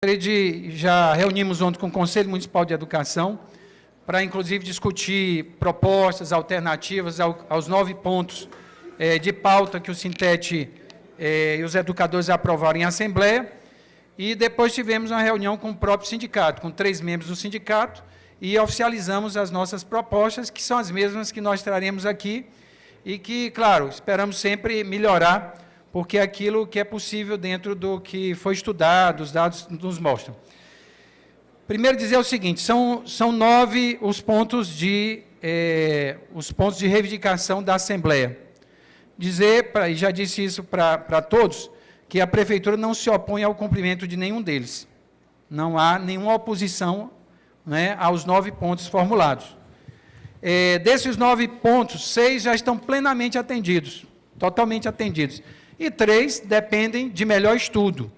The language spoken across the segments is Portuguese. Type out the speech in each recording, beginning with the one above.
Já reunimos ontem com o Conselho Municipal de Educação para, inclusive, discutir propostas alternativas aos 9 pontos de pauta que o Sintete e os educadores aprovaram em Assembleia. E depois tivemos uma reunião com o próprio sindicato, com 3 membros do sindicato, e oficializamos as nossas propostas, que são as mesmas que nós traremos aqui, e que, claro, esperamos sempre melhorar, porque é aquilo que é possível dentro do que foi estudado, os dados nos mostram. Primeiro dizer o seguinte, são 9 os pontos de reivindicação da Assembleia. Dizer, e já disse isso para todos, que a Prefeitura não se opõe ao cumprimento de nenhum deles. Não há nenhuma oposição, né, aos 9 pontos formulados. Desses 9 pontos, 6 já estão plenamente atendidos, totalmente atendidos. E 3 dependem de melhor estudo,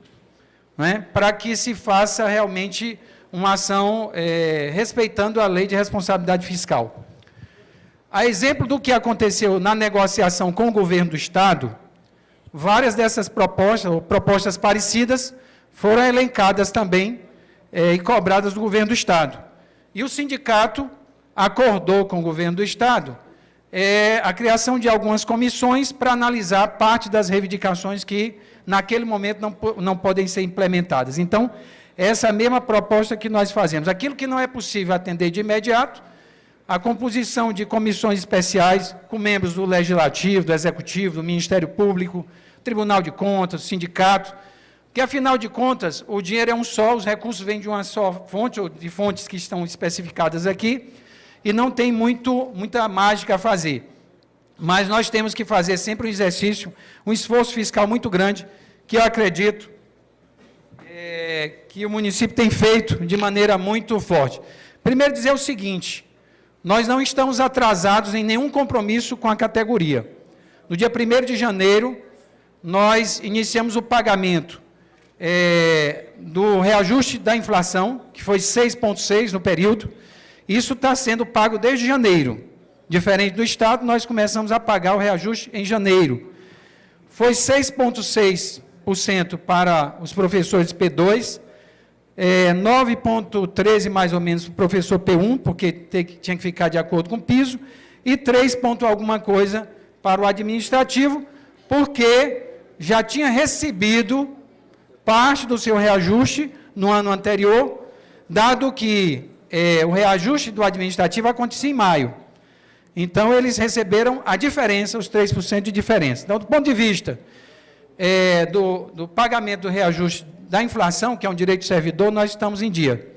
né, para que se faça realmente uma ação respeitando a lei de responsabilidade fiscal. A exemplo do que aconteceu na negociação com o governo do Estado, várias dessas propostas, ou propostas parecidas, foram elencadas também e cobradas do governo do Estado. E o sindicato acordou com o governo do Estado a criação de algumas comissões para analisar parte das reivindicações que, naquele momento, não podem ser implementadas. Então, essa é a mesma proposta que nós fazemos. Aquilo que não é possível atender de imediato, a composição de comissões especiais com membros do Legislativo, do Executivo, do Ministério Público, Tribunal de Contas, Sindicato, que, afinal de contas, o dinheiro é um só, os recursos vêm de uma só fonte, ou de fontes que estão especificadas aqui, e não tem muita mágica a fazer. Mas nós temos que fazer sempre um exercício, um esforço fiscal muito grande, que eu acredito que o município tem feito de maneira muito forte. Primeiro, dizer o seguinte, nós não estamos atrasados em nenhum compromisso com a categoria. No dia 1º de janeiro, nós iniciamos o pagamento do reajuste da inflação, que foi 6,6% no período. Isso está sendo pago desde janeiro. Diferente do Estado, nós começamos a pagar o reajuste em janeiro. Foi 6,6% para os professores P2, 9,13% mais ou menos para o professor P1, porque tinha que ficar de acordo com o piso, e 3 ponto alguma coisa para o administrativo, porque já tinha recebido parte do seu reajuste no ano anterior, dado que o reajuste do administrativo acontecia em maio. Então, eles receberam a diferença, os 3% de diferença. Então, do ponto de vista do pagamento do reajuste da inflação, que é um direito do servidor, nós estamos em dia.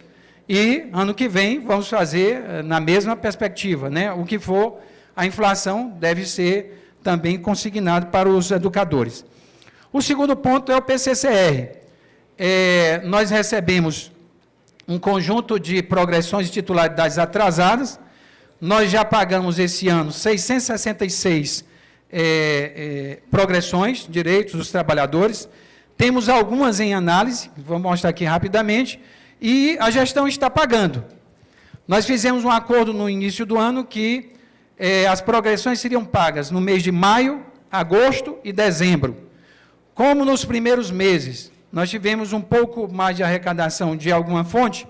E, ano que vem, vamos fazer na mesma perspectiva, né? O que for a inflação deve ser também consignado para os educadores. O segundo ponto é o PCCR. Nós recebemos um conjunto de progressões de titularidades atrasadas. Nós já pagamos esse ano 666 progressões, direitos dos trabalhadores. Temos algumas em análise, vou mostrar aqui rapidamente, e a gestão está pagando. Nós fizemos um acordo no início do ano que as progressões seriam pagas no mês de maio, agosto e dezembro. Como nos primeiros meses nós tivemos um pouco mais de arrecadação de alguma fonte,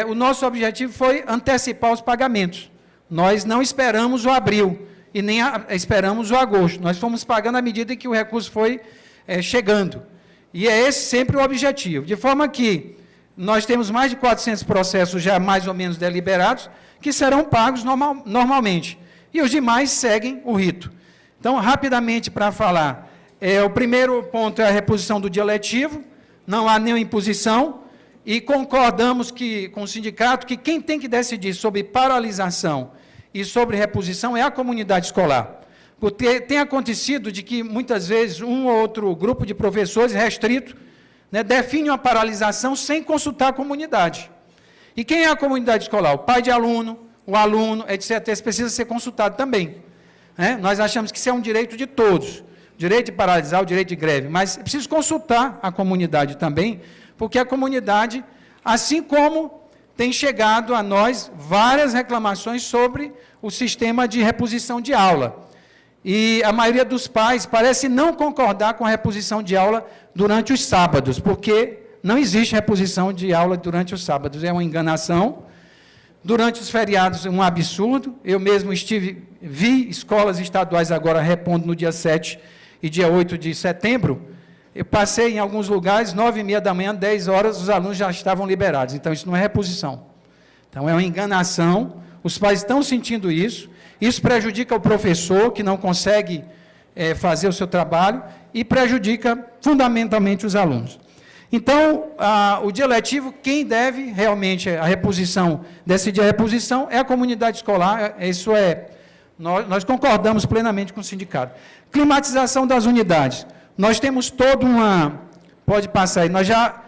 o nosso objetivo foi antecipar os pagamentos. Nós não esperamos o abril e nem esperamos o agosto. Nós fomos pagando à medida que o recurso foi chegando. E é esse sempre o objetivo. De forma que nós temos mais de 400 processos já mais ou menos deliberados, que serão pagos normalmente. E os demais seguem o rito. Então, rapidamente para falar, o primeiro ponto é a reposição do dia letivo, não há nenhuma imposição, e concordamos com o sindicato que quem tem que decidir sobre paralisação e sobre reposição é a comunidade escolar. Porque tem acontecido de que, muitas vezes, um ou outro grupo de professores restrito, né, define uma paralisação sem consultar a comunidade. E quem é a comunidade escolar? O pai de aluno, o aluno, etc. Esse precisa ser consultado também. Né? Nós achamos que isso é um direito de todos. Direito de paralisar, o direito de greve, mas é preciso consultar a comunidade também, porque a comunidade, assim como tem chegado a nós várias reclamações sobre o sistema de reposição de aula. E a maioria dos pais parece não concordar com a reposição de aula durante os sábados, porque não existe reposição de aula durante os sábados, é uma enganação. Durante os feriados, um absurdo. Eu mesmo vi escolas estaduais agora repondo no dia 7 e dia 8 de setembro. Eu passei em alguns lugares, 9h30 da manhã, 10 horas, os alunos já estavam liberados. Então, isso não é reposição. Então, é uma enganação. Os pais estão sentindo isso. Isso prejudica o professor, que não consegue fazer o seu trabalho, e prejudica fundamentalmente os alunos. Então, o dia letivo, quem deve realmente a reposição, decidir a reposição, é a comunidade escolar. Isso nós concordamos plenamente com o sindicato. Climatização das unidades. Nós temos toda uma... Pode passar aí. Nós já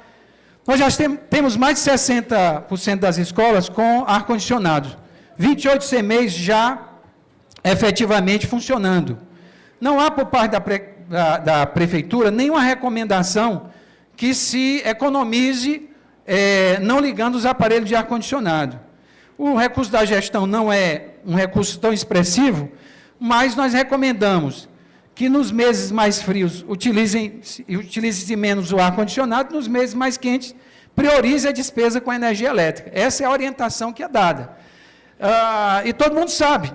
temos mais de 60% das escolas com ar-condicionado. 28 CMEs já efetivamente funcionando. Não há, por parte da prefeitura, nenhuma recomendação que se economize não ligando os aparelhos de ar-condicionado. O recurso da gestão não é um recurso tão expressivo, mas nós recomendamos que nos meses mais frios utilize menos o ar-condicionado, nos meses mais quentes, priorize a despesa com a energia elétrica. Essa é a orientação que é dada. E todo mundo sabe,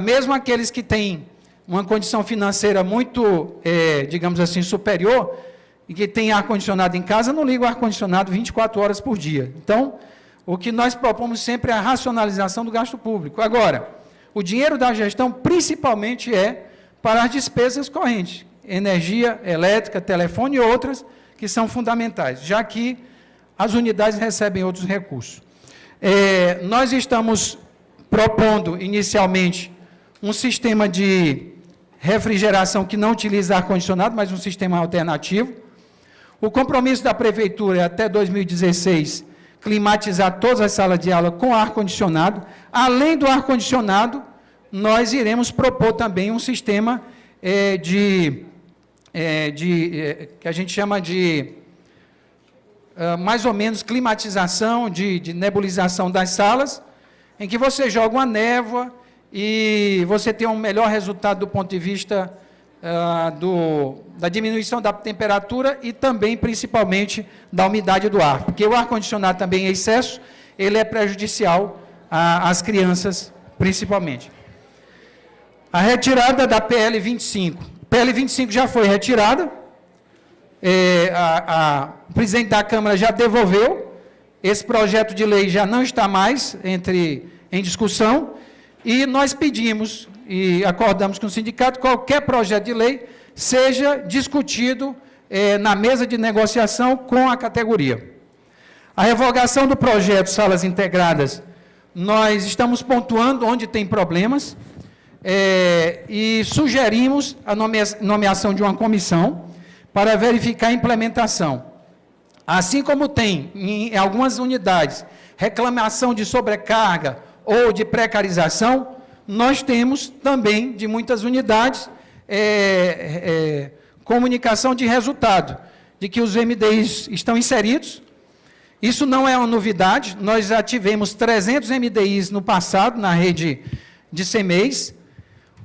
mesmo aqueles que têm uma condição financeira muito, digamos assim, superior, e que tem ar-condicionado em casa, não liga o ar-condicionado 24 horas por dia. Então, o que nós propomos sempre é a racionalização do gasto público. Agora, o dinheiro da gestão, principalmente, é para as despesas correntes, energia elétrica, telefone e outras, que são fundamentais, já que as unidades recebem outros recursos. Nós estamos propondo, inicialmente, um sistema de refrigeração que não utiliza ar-condicionado, mas um sistema alternativo. O compromisso da prefeitura é, até 2016, climatizar todas as salas de aula com ar-condicionado. Além do ar-condicionado, nós iremos propor também um sistema que a gente chama de, mais ou menos, climatização, de nebulização das salas, em que você joga uma névoa e você tem um melhor resultado do ponto de vista da diminuição da temperatura e também, principalmente, da umidade do ar. Porque o ar-condicionado também em excesso, ele é prejudicial às crianças, principalmente. A retirada da PL 25. PL 25 já foi retirada, o presidente da Câmara já devolveu, esse projeto de lei já não está mais em discussão, e nós pedimos, e acordamos com o sindicato, qualquer projeto de lei seja discutido na mesa de negociação com a categoria. A revogação do projeto Salas Integradas, nós estamos pontuando onde tem problemas, e sugerimos a nomeação de uma comissão para verificar a implementação. Assim como tem, em algumas unidades, reclamação de sobrecarga ou de precarização, nós temos também, de muitas unidades, comunicação de resultado, de que os MDIs estão inseridos. Isso não é uma novidade, nós já tivemos 300 MDIs no passado, na rede de CMEs.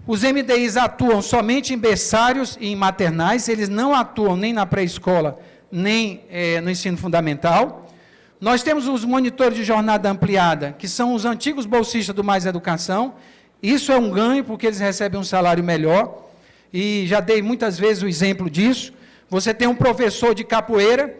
Os MDIs atuam somente em berçários e em maternais, eles não atuam nem na pré-escola, nem no ensino fundamental. Nós temos os monitores de jornada ampliada, que são os antigos bolsistas do Mais Educação. Isso é um ganho, porque eles recebem um salário melhor, e já dei muitas vezes o exemplo disso. Você tem um professor de capoeira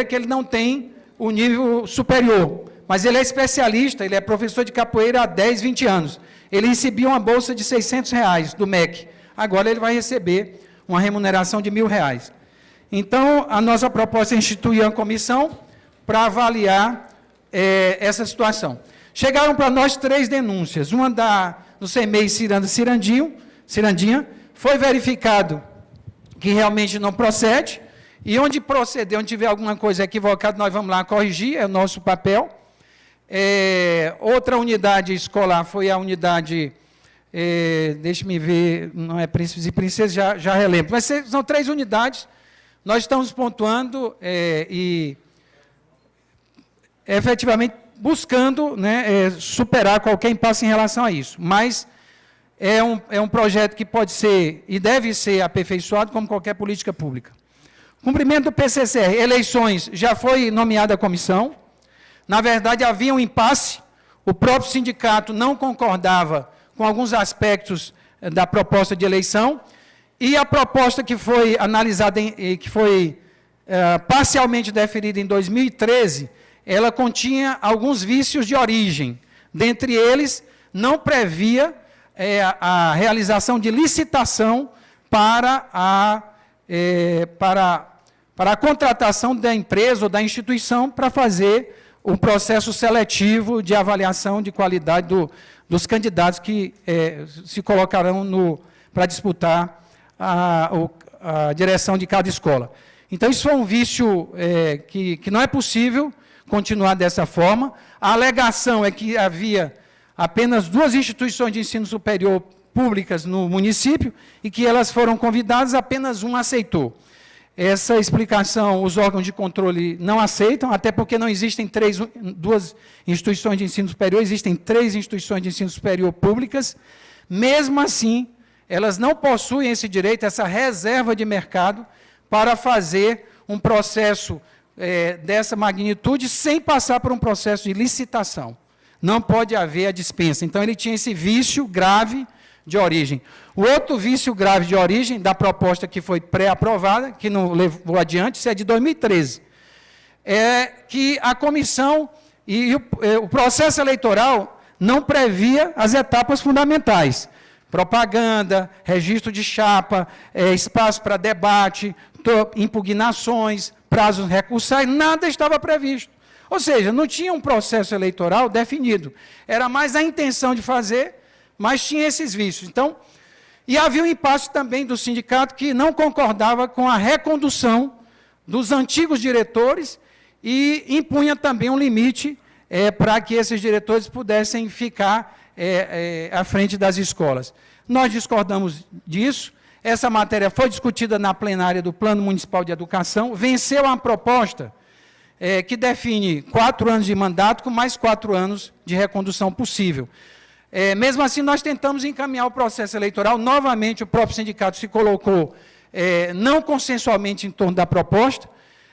que ele não tem o nível superior, mas ele é especialista, ele é professor de capoeira há 10, 20 anos. Ele recebia uma bolsa de R$600 do MEC, agora ele vai receber uma remuneração de R$1.000. Então, a nossa proposta é instituir uma comissão para avaliar essa situação. Chegaram para nós 3 denúncias, uma do CMEI Cirandinha, foi verificado que realmente não procede, e onde proceder, onde tiver alguma coisa equivocada, nós vamos lá corrigir, é o nosso papel. Outra unidade escolar foi a unidade, deixe-me ver, não é Príncipes e Princesas, já relembro, mas são 3 unidades, nós estamos pontuando e efetivamente buscando superar qualquer impasse em relação a isso, mas é um projeto que pode ser e deve ser aperfeiçoado como qualquer política pública. Cumprimento do PCCR, eleições, já foi nomeada a comissão. Na verdade, havia um impasse, o próprio sindicato não concordava com alguns aspectos da proposta de eleição, e a proposta que foi analisada, que foi parcialmente deferida em 2013, ela continha alguns vícios de origem. Dentre eles, não previa a realização de licitação para a contratação da empresa ou da instituição para fazer o processo seletivo de avaliação de qualidade dos candidatos que se colocarão para disputar a direção de cada escola. Então, isso foi um vício que não é possível continuar dessa forma. A alegação é que havia apenas 2 instituições de ensino superior públicas no município e que elas foram convidadas, apenas uma aceitou. Essa explicação os órgãos de controle não aceitam, até porque não existem 2 instituições de ensino superior, existem 3 instituições de ensino superior públicas. Mesmo assim, elas não possuem esse direito, essa reserva de mercado, para fazer um processo dessa magnitude sem passar por um processo de licitação. Não pode haver a dispensa. Então, ele tinha esse vício grave de origem. O outro vício grave de origem da proposta que foi pré-aprovada, que não levou adiante, isso é de 2013, é que a comissão e o processo eleitoral não previa as etapas fundamentais. Propaganda, registro de chapa, espaço para debate, impugnações, prazos recursais, nada estava previsto. Ou seja, não tinha um processo eleitoral definido. Era mais a intenção de fazer, mas tinha esses vícios. Então, e havia um impasse também do sindicato que não concordava com a recondução dos antigos diretores e impunha também um limite para que esses diretores pudessem ficar à frente das escolas. Nós discordamos disso. Essa matéria foi discutida na plenária do Plano Municipal de Educação, venceu a proposta que define 4 anos de mandato com mais 4 anos de recondução possível. Mesmo assim, nós tentamos encaminhar o processo eleitoral. Novamente, o próprio sindicato se colocou não consensualmente em torno da proposta,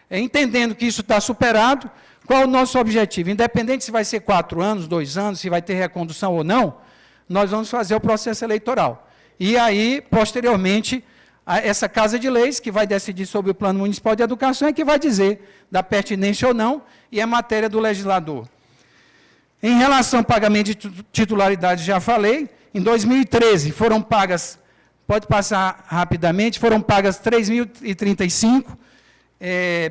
entendendo que isso está superado. Qual é o nosso objetivo? Independente se vai ser 4 anos, 2 anos, se vai ter recondução ou não, nós vamos fazer o processo eleitoral. E aí, posteriormente, essa Casa de Leis, que vai decidir sobre o Plano Municipal de Educação, é que vai dizer da pertinência ou não, e é matéria do legislador. Em relação ao pagamento de titularidade, já falei, em 2013 foram pagas, pode passar rapidamente, foram pagas 3.035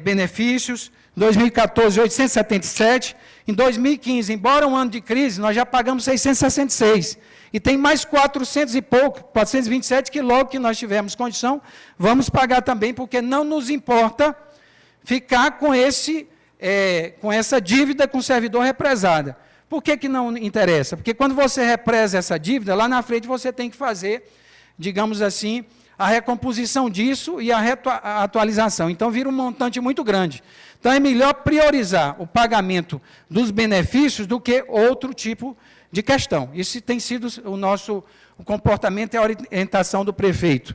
benefícios, em 2014, 877, em 2015, embora um ano de crise, nós já pagamos 666, e tem mais 400 e pouco, 427, que logo que nós tivermos condição, vamos pagar também, porque não nos importa ficar com essa dívida com o servidor represada. Por que não interessa? Porque quando você represa essa dívida, lá na frente você tem que fazer, digamos assim, a recomposição disso e a atualização. Então, vira um montante muito grande. Então, é melhor priorizar o pagamento dos benefícios do que outro tipo de questão. Isso tem sido o comportamento e a orientação do prefeito.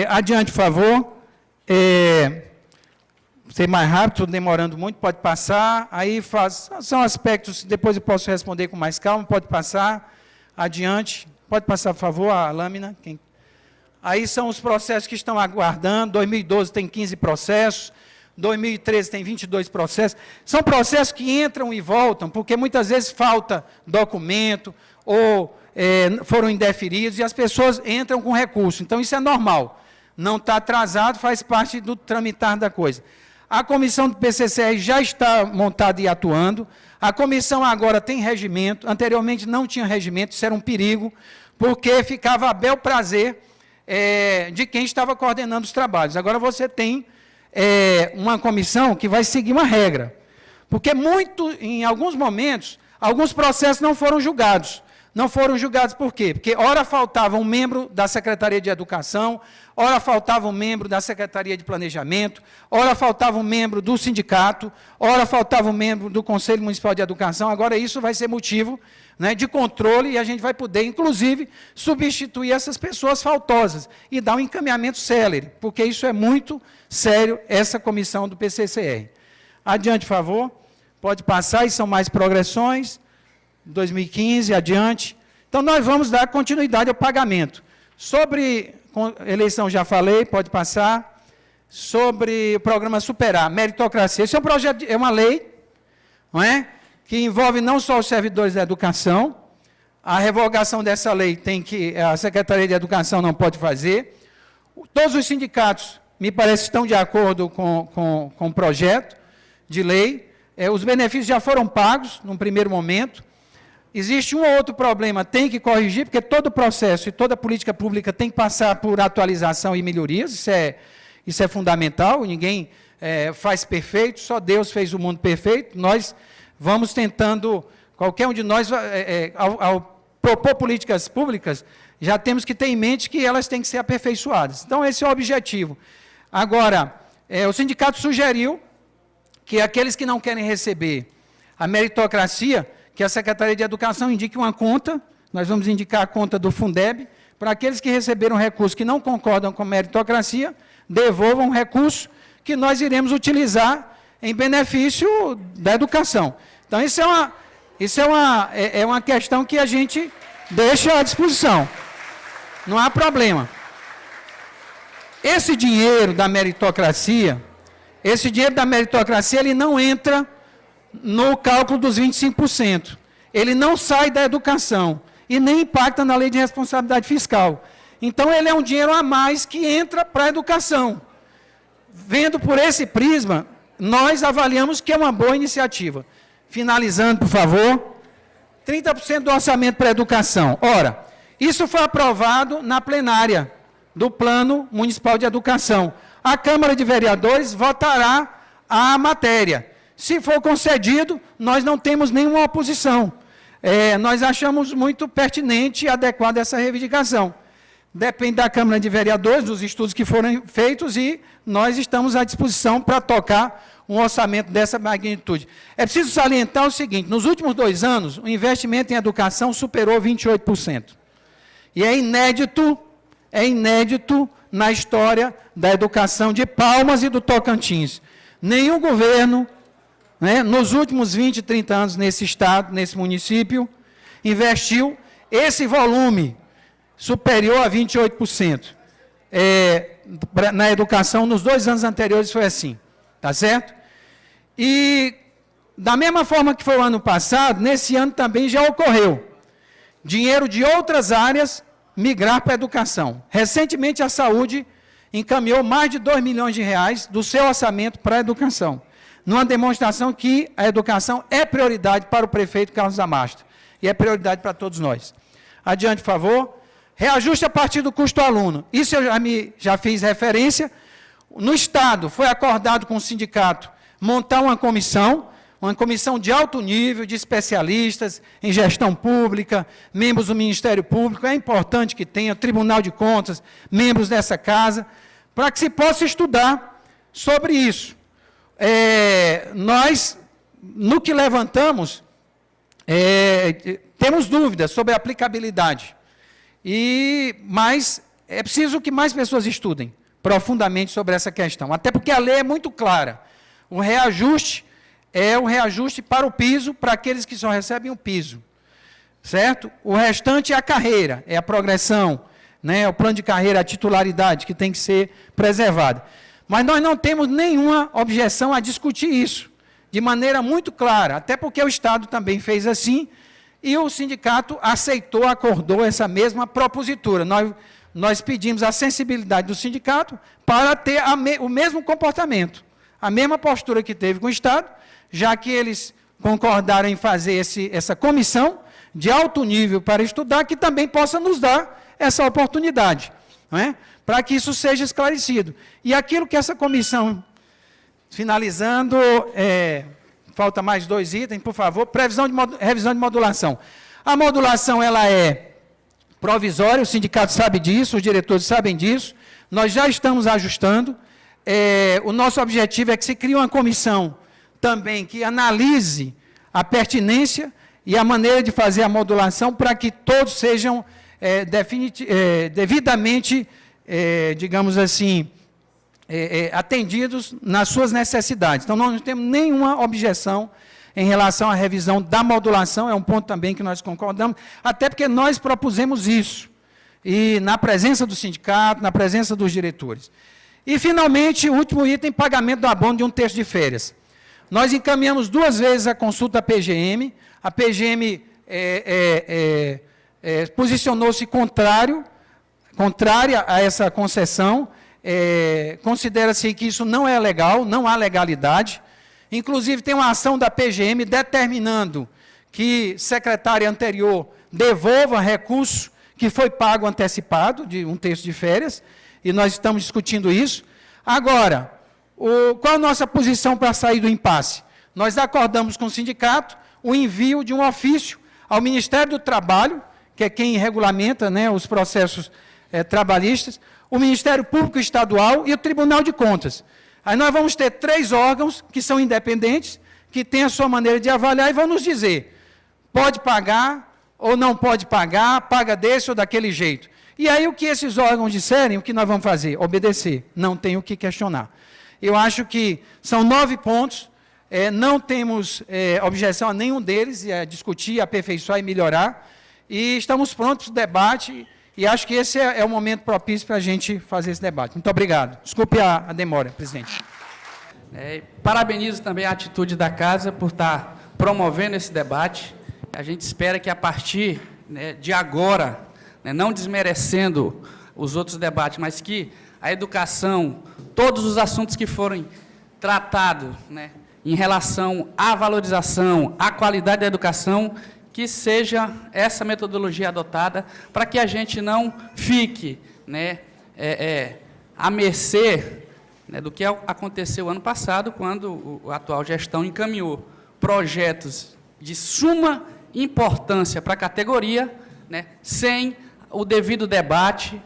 Adiante, por favor. Ser mais rápido, estou demorando muito, pode passar. Aí são aspectos, depois eu posso responder com mais calma, pode passar. Adiante. Pode passar, por favor, a lâmina. Aí são os processos que estão aguardando. 2012 tem 15 processos. 2013 tem 22 processos. São processos que entram e voltam, porque muitas vezes falta documento, ou foram indeferidos, e as pessoas entram com recurso. Então, isso é normal. Não está atrasado, faz parte do tramitar da coisa. A comissão do PCCR já está montada e atuando. A comissão agora tem regimento. Anteriormente não tinha regimento, isso era um perigo, porque ficava a bel prazer de quem estava coordenando os trabalhos. Agora você tem uma comissão que vai seguir uma regra. Porque em alguns momentos, alguns processos não foram julgados. Não foram julgados por quê? Porque ora faltava um membro da Secretaria de Educação, ora faltava um membro da Secretaria de Planejamento, ora faltava um membro do sindicato, ora faltava um membro do Conselho Municipal de Educação. Agora isso vai ser motivo, né, de controle e a gente vai poder, inclusive, substituir essas pessoas faltosas e dar um encaminhamento célere, porque isso é muito sério, essa comissão do PCCR. Adiante, por favor. Pode passar, e são mais progressões. 2015, adiante. Então, nós vamos dar continuidade ao pagamento. Sobre eleição, já falei, pode passar. Sobre o programa Superar, meritocracia. Esse é um projeto, é uma lei, não é? Que envolve não só os servidores da educação. A revogação dessa lei tem que, a Secretaria de Educação não pode fazer. Todos os sindicatos, me parece, estão de acordo com o projeto de lei. Os benefícios já foram pagos, num primeiro momento. Existe um ou outro problema, tem que corrigir, porque todo processo e toda política pública tem que passar por atualização e melhorias, isso é fundamental, ninguém faz perfeito, só Deus fez o mundo perfeito. Nós vamos tentando, qualquer um de nós, ao propor políticas públicas, já temos que ter em mente que elas têm que ser aperfeiçoadas. Então, esse é o objetivo. Agora, o sindicato sugeriu que aqueles que não querem receber a meritocracia, que a Secretaria de Educação indique uma conta, nós vamos indicar a conta do Fundeb, para aqueles que receberam recurso que não concordam com a meritocracia, devolvam o recurso que nós iremos utilizar em benefício da educação. Então, isso é uma questão que a gente deixa à disposição. Não há problema. Esse dinheiro da meritocracia, ele não entra no cálculo dos 25%. Ele não sai da educação e nem impacta na lei de responsabilidade fiscal. Então, ele é um dinheiro a mais que entra para a educação. Vendo por esse prisma, nós avaliamos que é uma boa iniciativa. Finalizando, por favor, 30% do orçamento para a educação. Ora, isso foi aprovado na plenária do Plano Municipal de Educação. A Câmara de Vereadores votará a matéria. Se for concedido, nós não temos nenhuma oposição. Nós achamos muito pertinente e adequada essa reivindicação. Depende da Câmara de Vereadores, dos estudos que foram feitos, e nós estamos à disposição para tocar um orçamento dessa magnitude. É preciso salientar o seguinte: nos últimos 2 anos, o investimento em educação superou 28%. E é inédito na história da educação de Palmas e do Tocantins. Nenhum governo, nos últimos 20, 30 anos nesse estado, nesse município, investiu esse volume superior a 28%. Na educação, nos 2 anos anteriores foi assim, tá certo? E, da mesma forma que foi o ano passado, nesse ano também já ocorreu dinheiro de outras áreas migrar para a educação. Recentemente, a saúde encaminhou mais de 2 milhões de reais do seu orçamento para a educação, numa demonstração que a educação é prioridade para o prefeito Carlos Amastro, e é prioridade para todos nós. Adiante, por favor. Reajuste a partir do custo aluno. Isso eu já fiz referência. No Estado, foi acordado com o sindicato montar uma comissão de alto nível, de especialistas em gestão pública, membros do Ministério Público, é importante que tenha Tribunal de Contas, membros dessa casa, para que se possa estudar sobre isso. Nós, no que levantamos, temos dúvidas sobre a aplicabilidade, mas é preciso que mais pessoas estudem profundamente sobre essa questão, até porque a lei é muito clara. O reajuste é um reajuste para o piso, para aqueles que só recebem o piso, certo? O restante é a carreira, é a progressão, o plano de carreira, a titularidade que tem que ser preservada. Mas nós não temos nenhuma objeção a discutir isso, de maneira muito clara, até porque o Estado também fez assim, e o sindicato aceitou, acordou essa mesma propositura. Nós pedimos a sensibilidade do sindicato para ter o mesmo comportamento, a mesma postura que teve com o Estado, já que eles concordaram em fazer essa comissão de alto nível para estudar, que também possa nos dar essa oportunidade, para que isso seja esclarecido. E aquilo que essa comissão, finalizando, falta mais 2 itens, por favor, revisão de modulação. A modulação ela é provisória, o sindicato sabe disso, os diretores sabem disso, nós já estamos ajustando. O nosso objetivo é que se crie uma comissão também que analise a pertinência e a maneira de fazer a modulação para que todos sejam devidamente, digamos assim, atendidos nas suas necessidades. Então, nós não temos nenhuma objeção em relação à revisão da modulação, é um ponto também que nós concordamos, até porque nós propusemos isso, e na presença do sindicato, na presença dos diretores. E, finalmente, o último item, pagamento do abono de um terço de férias. Nós encaminhamos 2 vezes a consulta à PGM, a PGM posicionou-se contrária a essa concessão, considera-se que isso não é legal, não há legalidade. Inclusive, tem uma ação da PGM determinando que secretária anterior devolva recurso que foi pago antecipado, de um terço de férias, e nós estamos discutindo isso. Agora, qual a nossa posição para sair do impasse? Nós acordamos com o sindicato o envio de um ofício ao Ministério do Trabalho, que é quem regulamenta, né, os processos trabalhistas, o Ministério Público Estadual e o Tribunal de Contas. Aí nós vamos ter 3 órgãos que são independentes, que têm a sua maneira de avaliar e vão nos dizer, pode pagar ou não pode pagar, paga desse ou daquele jeito. E aí o que esses órgãos disserem, o que nós vamos fazer? Obedecer, não tem o que questionar. Eu acho que são 9 pontos, não temos objeção a nenhum deles, discutir, aperfeiçoar e melhorar, e estamos prontos para o debate, e acho que esse é o momento propício para a gente fazer esse debate. Muito obrigado. Desculpe a demora, presidente. Parabenizo também a atitude da Casa por estar promovendo esse debate. A gente espera que, a partir de agora, não desmerecendo os outros debates, mas que a educação, todos os assuntos que forem tratados em relação à valorização, à qualidade da educação, que seja essa metodologia adotada, para que a gente não fique à mercê do que aconteceu ano passado, quando a atual gestão encaminhou projetos de suma importância para a categoria, sem o devido debate,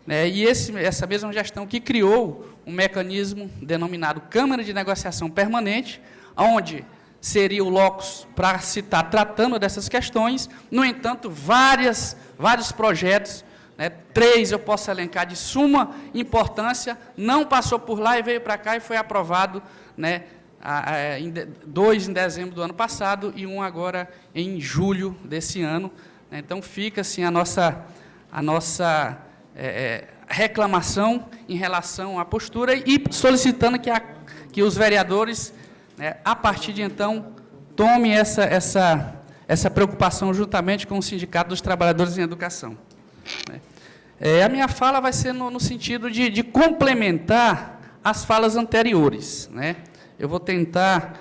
e essa mesma gestão que criou um mecanismo denominado Câmara de Negociação Permanente, onde seria o locus para se estar tratando dessas questões. No entanto, vários projetos, 3 eu posso elencar, de suma importância, não passou por lá e veio para cá e foi aprovado, 2 em dezembro do ano passado e 1 agora em julho desse ano. Então, fica assim a nossa reclamação em relação à postura e solicitando que os vereadores, a partir de então, tomem essa preocupação juntamente com o Sindicato dos Trabalhadores em Educação. A minha fala vai ser no sentido de complementar as falas anteriores. Eu vou tentar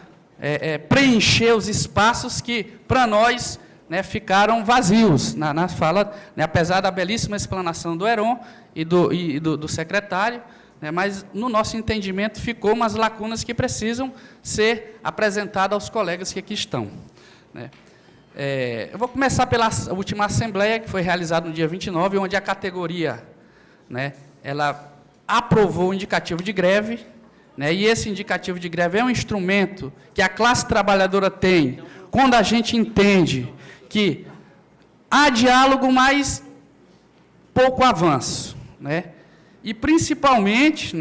preencher os espaços que, para nós, ficaram vazios na fala, apesar da belíssima explanação do Heron e do secretário, mas, no nosso entendimento, ficou umas lacunas que precisam ser apresentadas aos colegas que aqui estão. Eu vou começar pela última assembleia, que foi realizada no dia 29, onde a categoria ela aprovou o indicativo de greve, e esse indicativo de greve é um instrumento que a classe trabalhadora tem quando a gente entende que há diálogo, mas pouco avanço, e principalmente,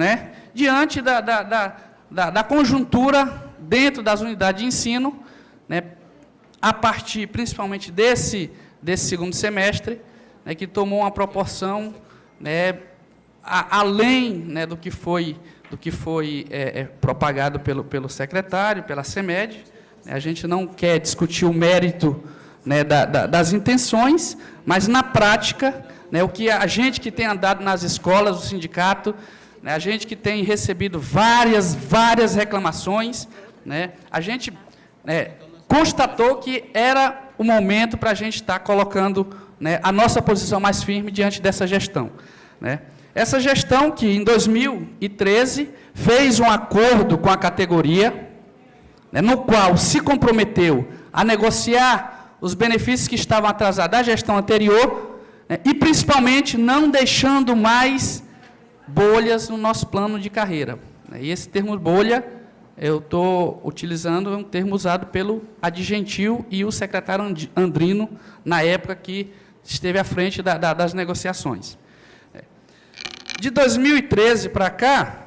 diante da conjuntura dentro das unidades de ensino, a partir principalmente desse segundo semestre, que tomou uma proporção além do que foi propagado pelo secretário, pela CEMED. A gente não quer discutir o mérito das intenções, mas, na prática, o que a gente que tem andado nas escolas, o sindicato, a gente que tem recebido várias reclamações, a gente constatou que era o momento para a gente estar colocando a nossa posição mais firme diante dessa gestão. Essa gestão que, em 2013, fez um acordo com a categoria, no qual se comprometeu a negociar os benefícios que estavam atrasados da gestão anterior, né, e, principalmente, não deixando mais bolhas no nosso plano de carreira. E esse termo bolha, eu estou utilizando, é um termo usado pelo Adgentil e o secretário Andrino, na época que esteve à frente das negociações. De 2013 para cá,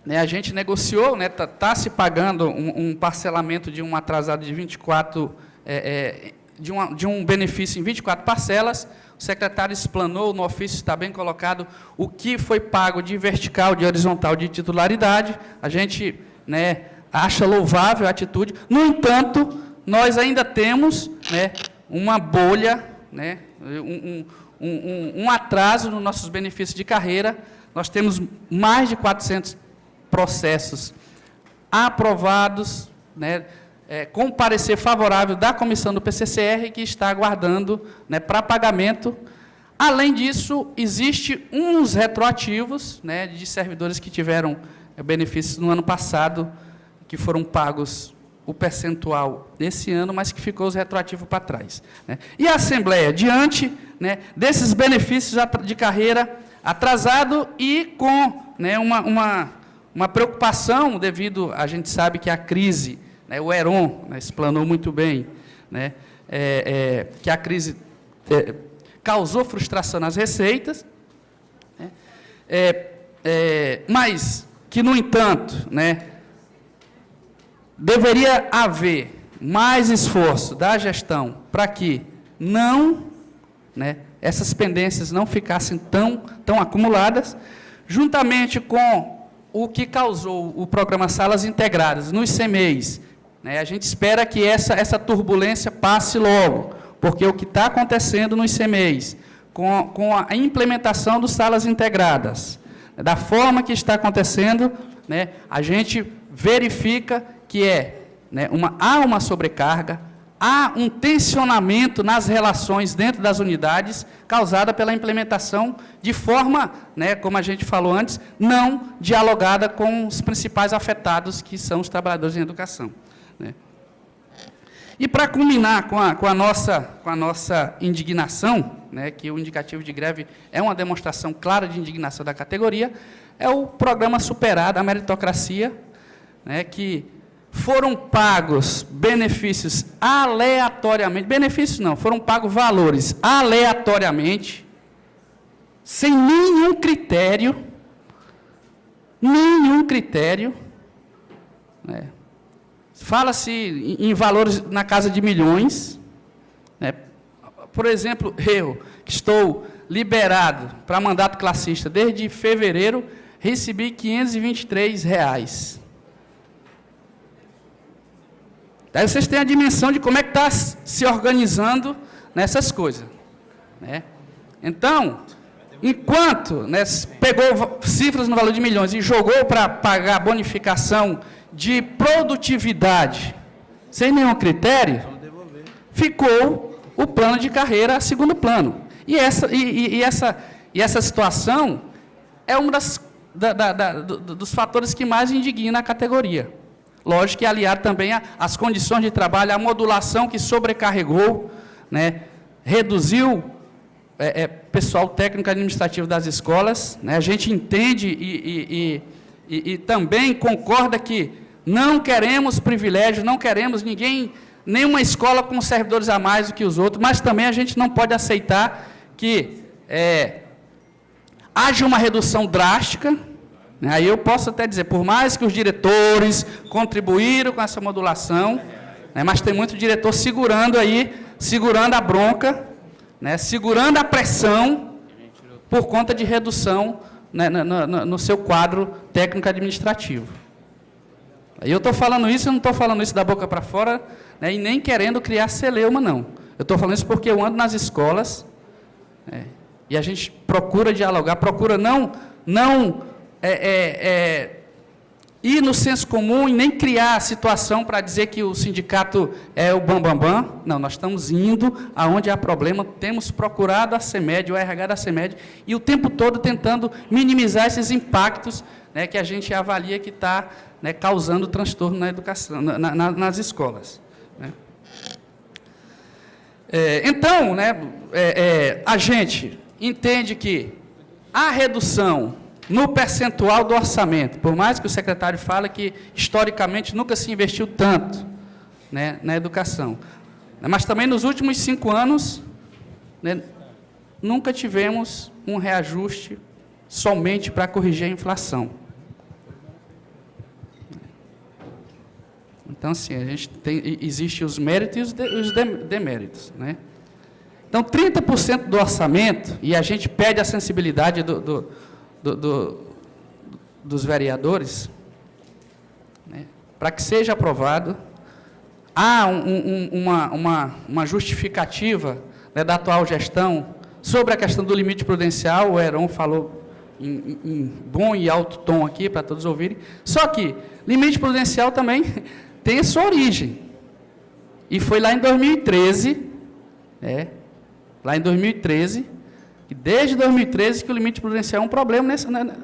né, a gente negociou, né, tá se pagando um parcelamento de um atrasado de 24, de um benefício em 24 parcelas. O secretário explanou, no ofício está bem colocado, o que foi pago de vertical, de horizontal, de titularidade. A gente, né, acha louvável a atitude. No entanto, nós ainda temos, né, uma bolha, né, um atraso nos nossos benefícios de carreira. Nós temos mais de 400 processos aprovados, né, com parecer favorável da comissão do PCCR, que está aguardando, né, para pagamento. Além disso, existe uns retroativos, né, de servidores que tiveram benefícios no ano passado, que foram pagos o percentual desse ano, mas que ficou os retroativos para trás, né. E a Assembleia, diante, né, desses benefícios de carreira atrasado e com, né, uma preocupação devido, a gente sabe que a crise, né, o Heron, né, explanou muito bem, né, que a crise causou frustração nas receitas, né, mas que, no entanto, né, deveria haver mais esforço da gestão para que não, né, essas pendências não ficassem tão acumuladas, juntamente com o que causou o programa Salas Integradas nos CMEIs, né, a gente espera que essa turbulência passe logo, porque o que está acontecendo nos CMEIs, com a implementação dos Salas Integradas, da forma que está acontecendo, né, a gente verifica que né, há uma sobrecarga, há um tensionamento nas relações dentro das unidades, causada pela implementação de forma, né, como a gente falou antes, não dialogada com os principais afetados, que são os trabalhadores em educação, né. E, para culminar com a nossa indignação, né, que o indicativo de greve é uma demonstração clara de indignação da categoria, é o programa Superar, a meritocracia, né, que foram pagos benefícios aleatoriamente, benefícios não, foram pagos valores aleatoriamente, sem nenhum critério, né. Fala-se em valores na casa de milhões, né. Por exemplo, eu, que estou liberado para mandato classista desde fevereiro, recebi R$ 523. Daí vocês têm a dimensão de como é que está se organizando nessas coisas, né. Então, enquanto, né, pegou cifras no valor de milhões e jogou para pagar bonificação de produtividade sem nenhum critério, ficou o plano de carreira a segundo plano. E essa situação é um dos fatores que mais indigna a categoria. Lógico que aliado também às condições de trabalho, a modulação que sobrecarregou, né, reduziu pessoal técnico administrativo das escolas, né. A gente entende e também concorda que não queremos privilégios, não queremos nenhuma escola com servidores a mais do que os outros, mas também a gente não pode aceitar que haja uma redução drástica. Aí eu posso até dizer, por mais que os diretores contribuíram com essa modulação, né, mas tem muito diretor segurando a bronca, né, segurando a pressão por conta de redução, né, no seu quadro técnico-administrativo. Aí eu estou falando isso, eu não estou falando isso da boca para fora, né, e nem querendo criar celeuma, não. Eu estou falando isso porque eu ando nas escolas, né, e a gente procura dialogar, procura não ir no senso comum e nem criar a situação para dizer que o sindicato é o bambambam. Não, nós estamos indo aonde há problema, temos procurado a CEMED, o RH da CEMED, e o tempo todo tentando minimizar esses impactos, né, que a gente avalia que está, né, causando transtorno na educação, nas escolas, né. Então, né, a gente entende que a redução no percentual do orçamento, por mais que o secretário fale que, historicamente, nunca se investiu tanto, né, na educação, mas também nos últimos 5 anos, né, nunca tivemos um reajuste somente para corrigir a inflação. Então, assim, a gente existe os méritos e os deméritos, né? Então, 30% do orçamento, e a gente pede a sensibilidade dos vereadores, né, para que seja aprovado. Há uma justificativa, né, da atual gestão sobre a questão do limite prudencial. O Heron falou em bom e alto tom aqui, para todos ouvirem. Só que limite prudencial também tem a sua origem. E foi lá em 2013, lá em 2013, e desde 2013 que o limite prudencial é um problema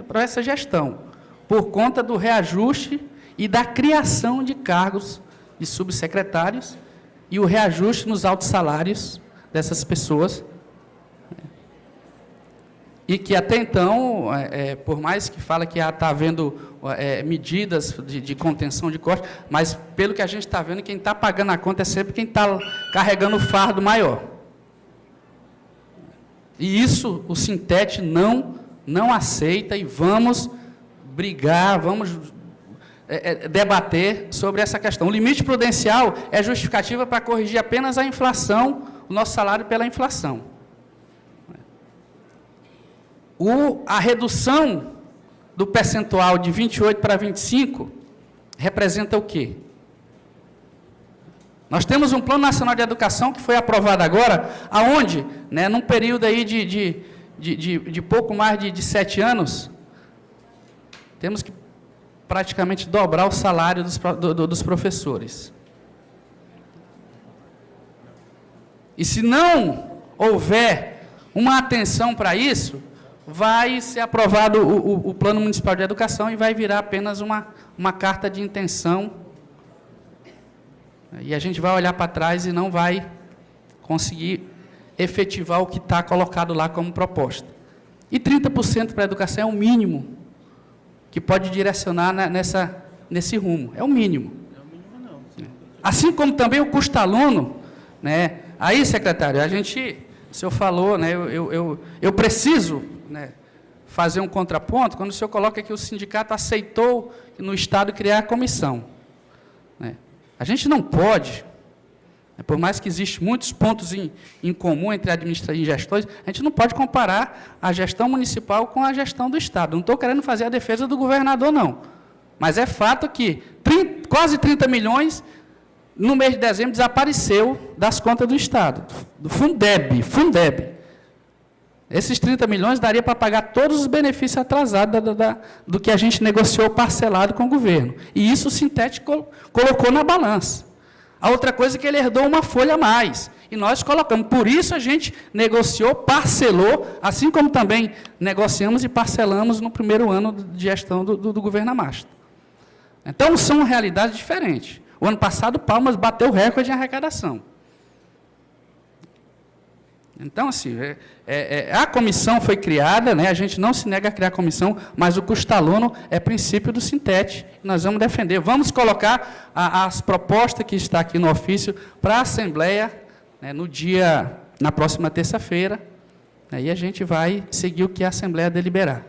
para essa gestão, por conta do reajuste e da criação de cargos de subsecretários e o reajuste nos altos salários dessas pessoas. E que até então, por mais que fala que está havendo medidas de contenção de corte, mas pelo que a gente está vendo, quem está pagando a conta é sempre quem está carregando o fardo maior. E isso o Sintete não aceita, e vamos brigar, vamos debater sobre essa questão. O limite prudencial é justificativa para corrigir apenas a inflação, o nosso salário pela inflação. A redução do percentual de 28 para 25 representa o quê? Nós temos um Plano Nacional de Educação que foi aprovado agora, aonde, né, num período aí de pouco mais de 7 anos, temos que praticamente dobrar o salário dos professores. E se não houver uma atenção para isso, vai ser aprovado o Plano Municipal de Educação e vai virar apenas uma carta de intenção. E a gente vai olhar para trás e não vai conseguir efetivar o que está colocado lá como proposta. E 30% para a educação é o mínimo que pode direcionar nesse rumo. É o mínimo. Assim como também o custo aluno, né? Aí, secretário, o senhor falou, né, eu preciso, né, fazer um contraponto, quando o senhor coloca que o sindicato aceitou no Estado criar a comissão. Né? A gente não pode, né, por mais que existam muitos pontos em comum entre administrações e gestões, a gente não pode comparar a gestão municipal com a gestão do Estado. Não estou querendo fazer a defesa do governador, não. Mas é fato que quase 30 milhões... no mês de dezembro, desapareceu das contas do Estado, do Fundeb. Esses 30 milhões daria para pagar todos os benefícios atrasados do que a gente negociou parcelado com o governo. E isso o Sintete colocou na balança. A outra coisa é que ele herdou uma folha a mais. E nós colocamos. Por isso a gente negociou, parcelou, assim como também negociamos e parcelamos no primeiro ano de gestão do governo Amasta. Então, são realidades diferentes. O ano passado, Palmas bateu o recorde em arrecadação. Então, assim, a comissão foi criada, né, a gente não se nega a criar a comissão, mas o custo aluno é princípio do Sintete, nós vamos defender. Vamos colocar as propostas que está aqui no ofício para a Assembleia, né, na próxima terça-feira, aí a gente vai seguir o que a Assembleia deliberar.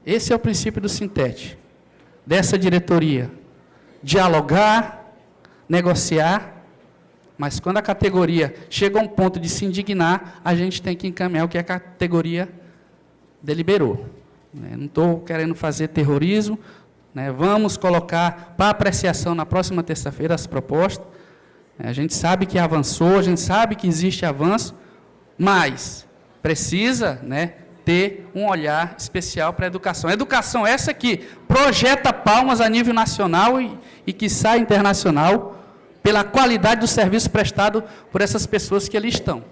Esse é o princípio do Sintete, dessa diretoria. Dialogar, negociar, mas quando a categoria chega a um ponto de se indignar, a gente tem que encaminhar o que a categoria deliberou. Não estou querendo fazer terrorismo, né? Vamos colocar para apreciação na próxima terça-feira as propostas. A gente sabe que avançou, a gente sabe que existe avanço, mas precisa, né, ter um olhar especial para a educação. A educação essa que projeta Palmas a nível nacional e que sai internacional pela qualidade do serviço prestado por essas pessoas que ali estão.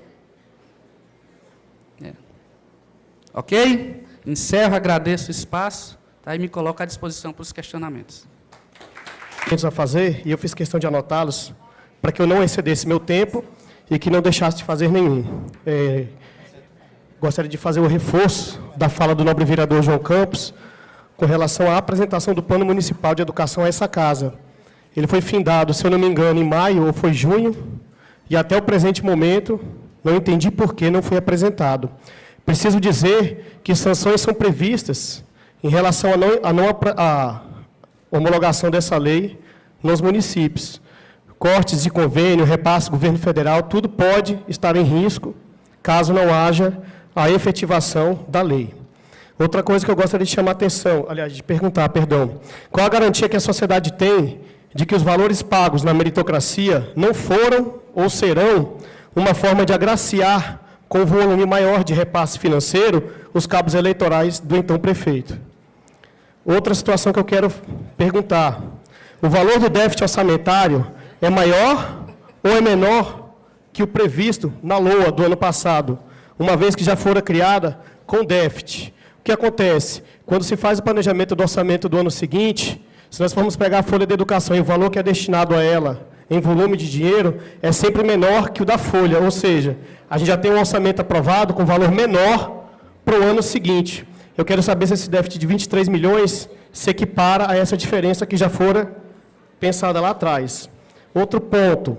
Ok? Encerro, agradeço o espaço, tá? E me coloco à disposição para os questionamentos. A fazer, e eu fiz questão de anotá-los, para que eu não excedesse meu tempo e que não deixasse de fazer nenhum. Gostaria de fazer o reforço da fala do nobre vereador João Campos com relação à apresentação do Plano Municipal de Educação a essa casa. Ele foi findado, se eu não me engano, em maio ou foi junho, e até o presente momento não entendi por que não foi apresentado. Preciso dizer que sanções são previstas em relação à homologação dessa lei nos municípios. Cortes de convênio, repasse do governo federal, tudo pode estar em risco caso não haja a efetivação da lei. Outra coisa que eu gostaria de chamar a atenção, aliás, de perguntar, perdão, qual a garantia que a sociedade tem de que os valores pagos na meritocracia não foram ou serão uma forma de agraciar com volume maior de repasse financeiro os cabos eleitorais do então prefeito? Outra situação que eu quero perguntar, o valor do déficit orçamentário é maior ou é menor que o previsto na LOA do ano passado, uma vez que já fora criada com déficit? O que acontece? Quando se faz o planejamento do orçamento do ano seguinte, se nós formos pegar a folha de educação e o valor que é destinado a ela, em volume de dinheiro, é sempre menor que o da folha, ou seja, a gente já tem um orçamento aprovado com valor menor para o ano seguinte. Eu quero saber se esse déficit de 23 milhões se equipara a essa diferença que já fora pensada lá atrás. Outro ponto,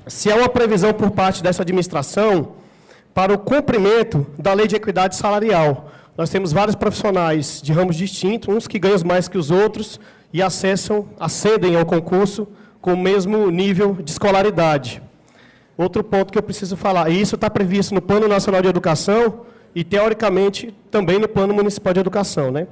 se há uma previsão por parte dessa administração para o cumprimento da lei de equidade salarial. Nós temos vários profissionais de ramos distintos, uns que ganham mais que os outros e ascendem ao concurso com o mesmo nível de escolaridade. Outro ponto que eu preciso falar, e isso está previsto no Plano Nacional de Educação e, teoricamente, também no Plano Municipal de Educação, né?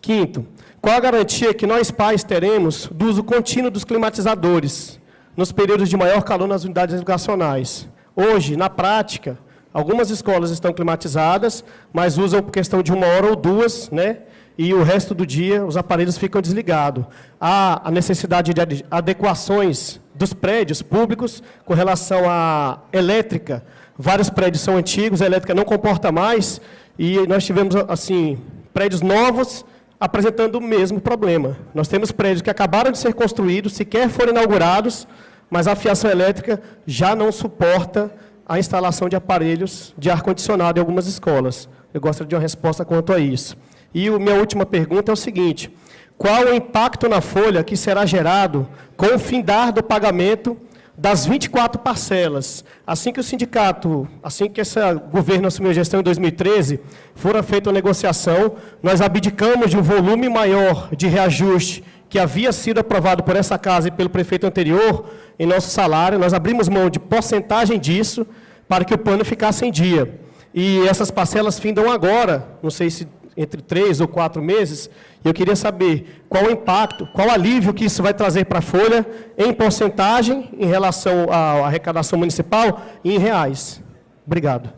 Quinto, qual a garantia que nós pais teremos do uso contínuo dos climatizadores nos períodos de maior calor nas unidades educacionais? Hoje, na prática, algumas escolas estão climatizadas, mas usam por questão de 1 hora ou 2, né? E o resto do dia os aparelhos ficam desligados. Há a necessidade de adequações dos prédios públicos com relação à elétrica. Vários prédios são antigos, a elétrica não comporta mais, e nós tivemos, assim, prédios novos apresentando o mesmo problema. Nós temos prédios que acabaram de ser construídos, sequer foram inaugurados, mas a fiação elétrica já não suporta a instalação de aparelhos de ar-condicionado em algumas escolas. Eu gostaria de uma resposta quanto a isso. E a minha última pergunta é o seguinte: qual o impacto na folha que será gerado com o findar do pagamento das 24 parcelas? Assim que o sindicato, assim que esse governo assumiu a gestão em 2013, fora feita a negociação, nós abdicamos de um volume maior de reajuste que havia sido aprovado por essa casa e pelo prefeito anterior em nosso salário. Nós abrimos mão de porcentagem disso para que o plano ficasse em dia. E essas parcelas findam agora, não sei se entre 3 ou 4 meses, e eu queria saber qual o impacto, qual o alívio que isso vai trazer para a folha em porcentagem em relação à arrecadação municipal e em reais. Obrigado.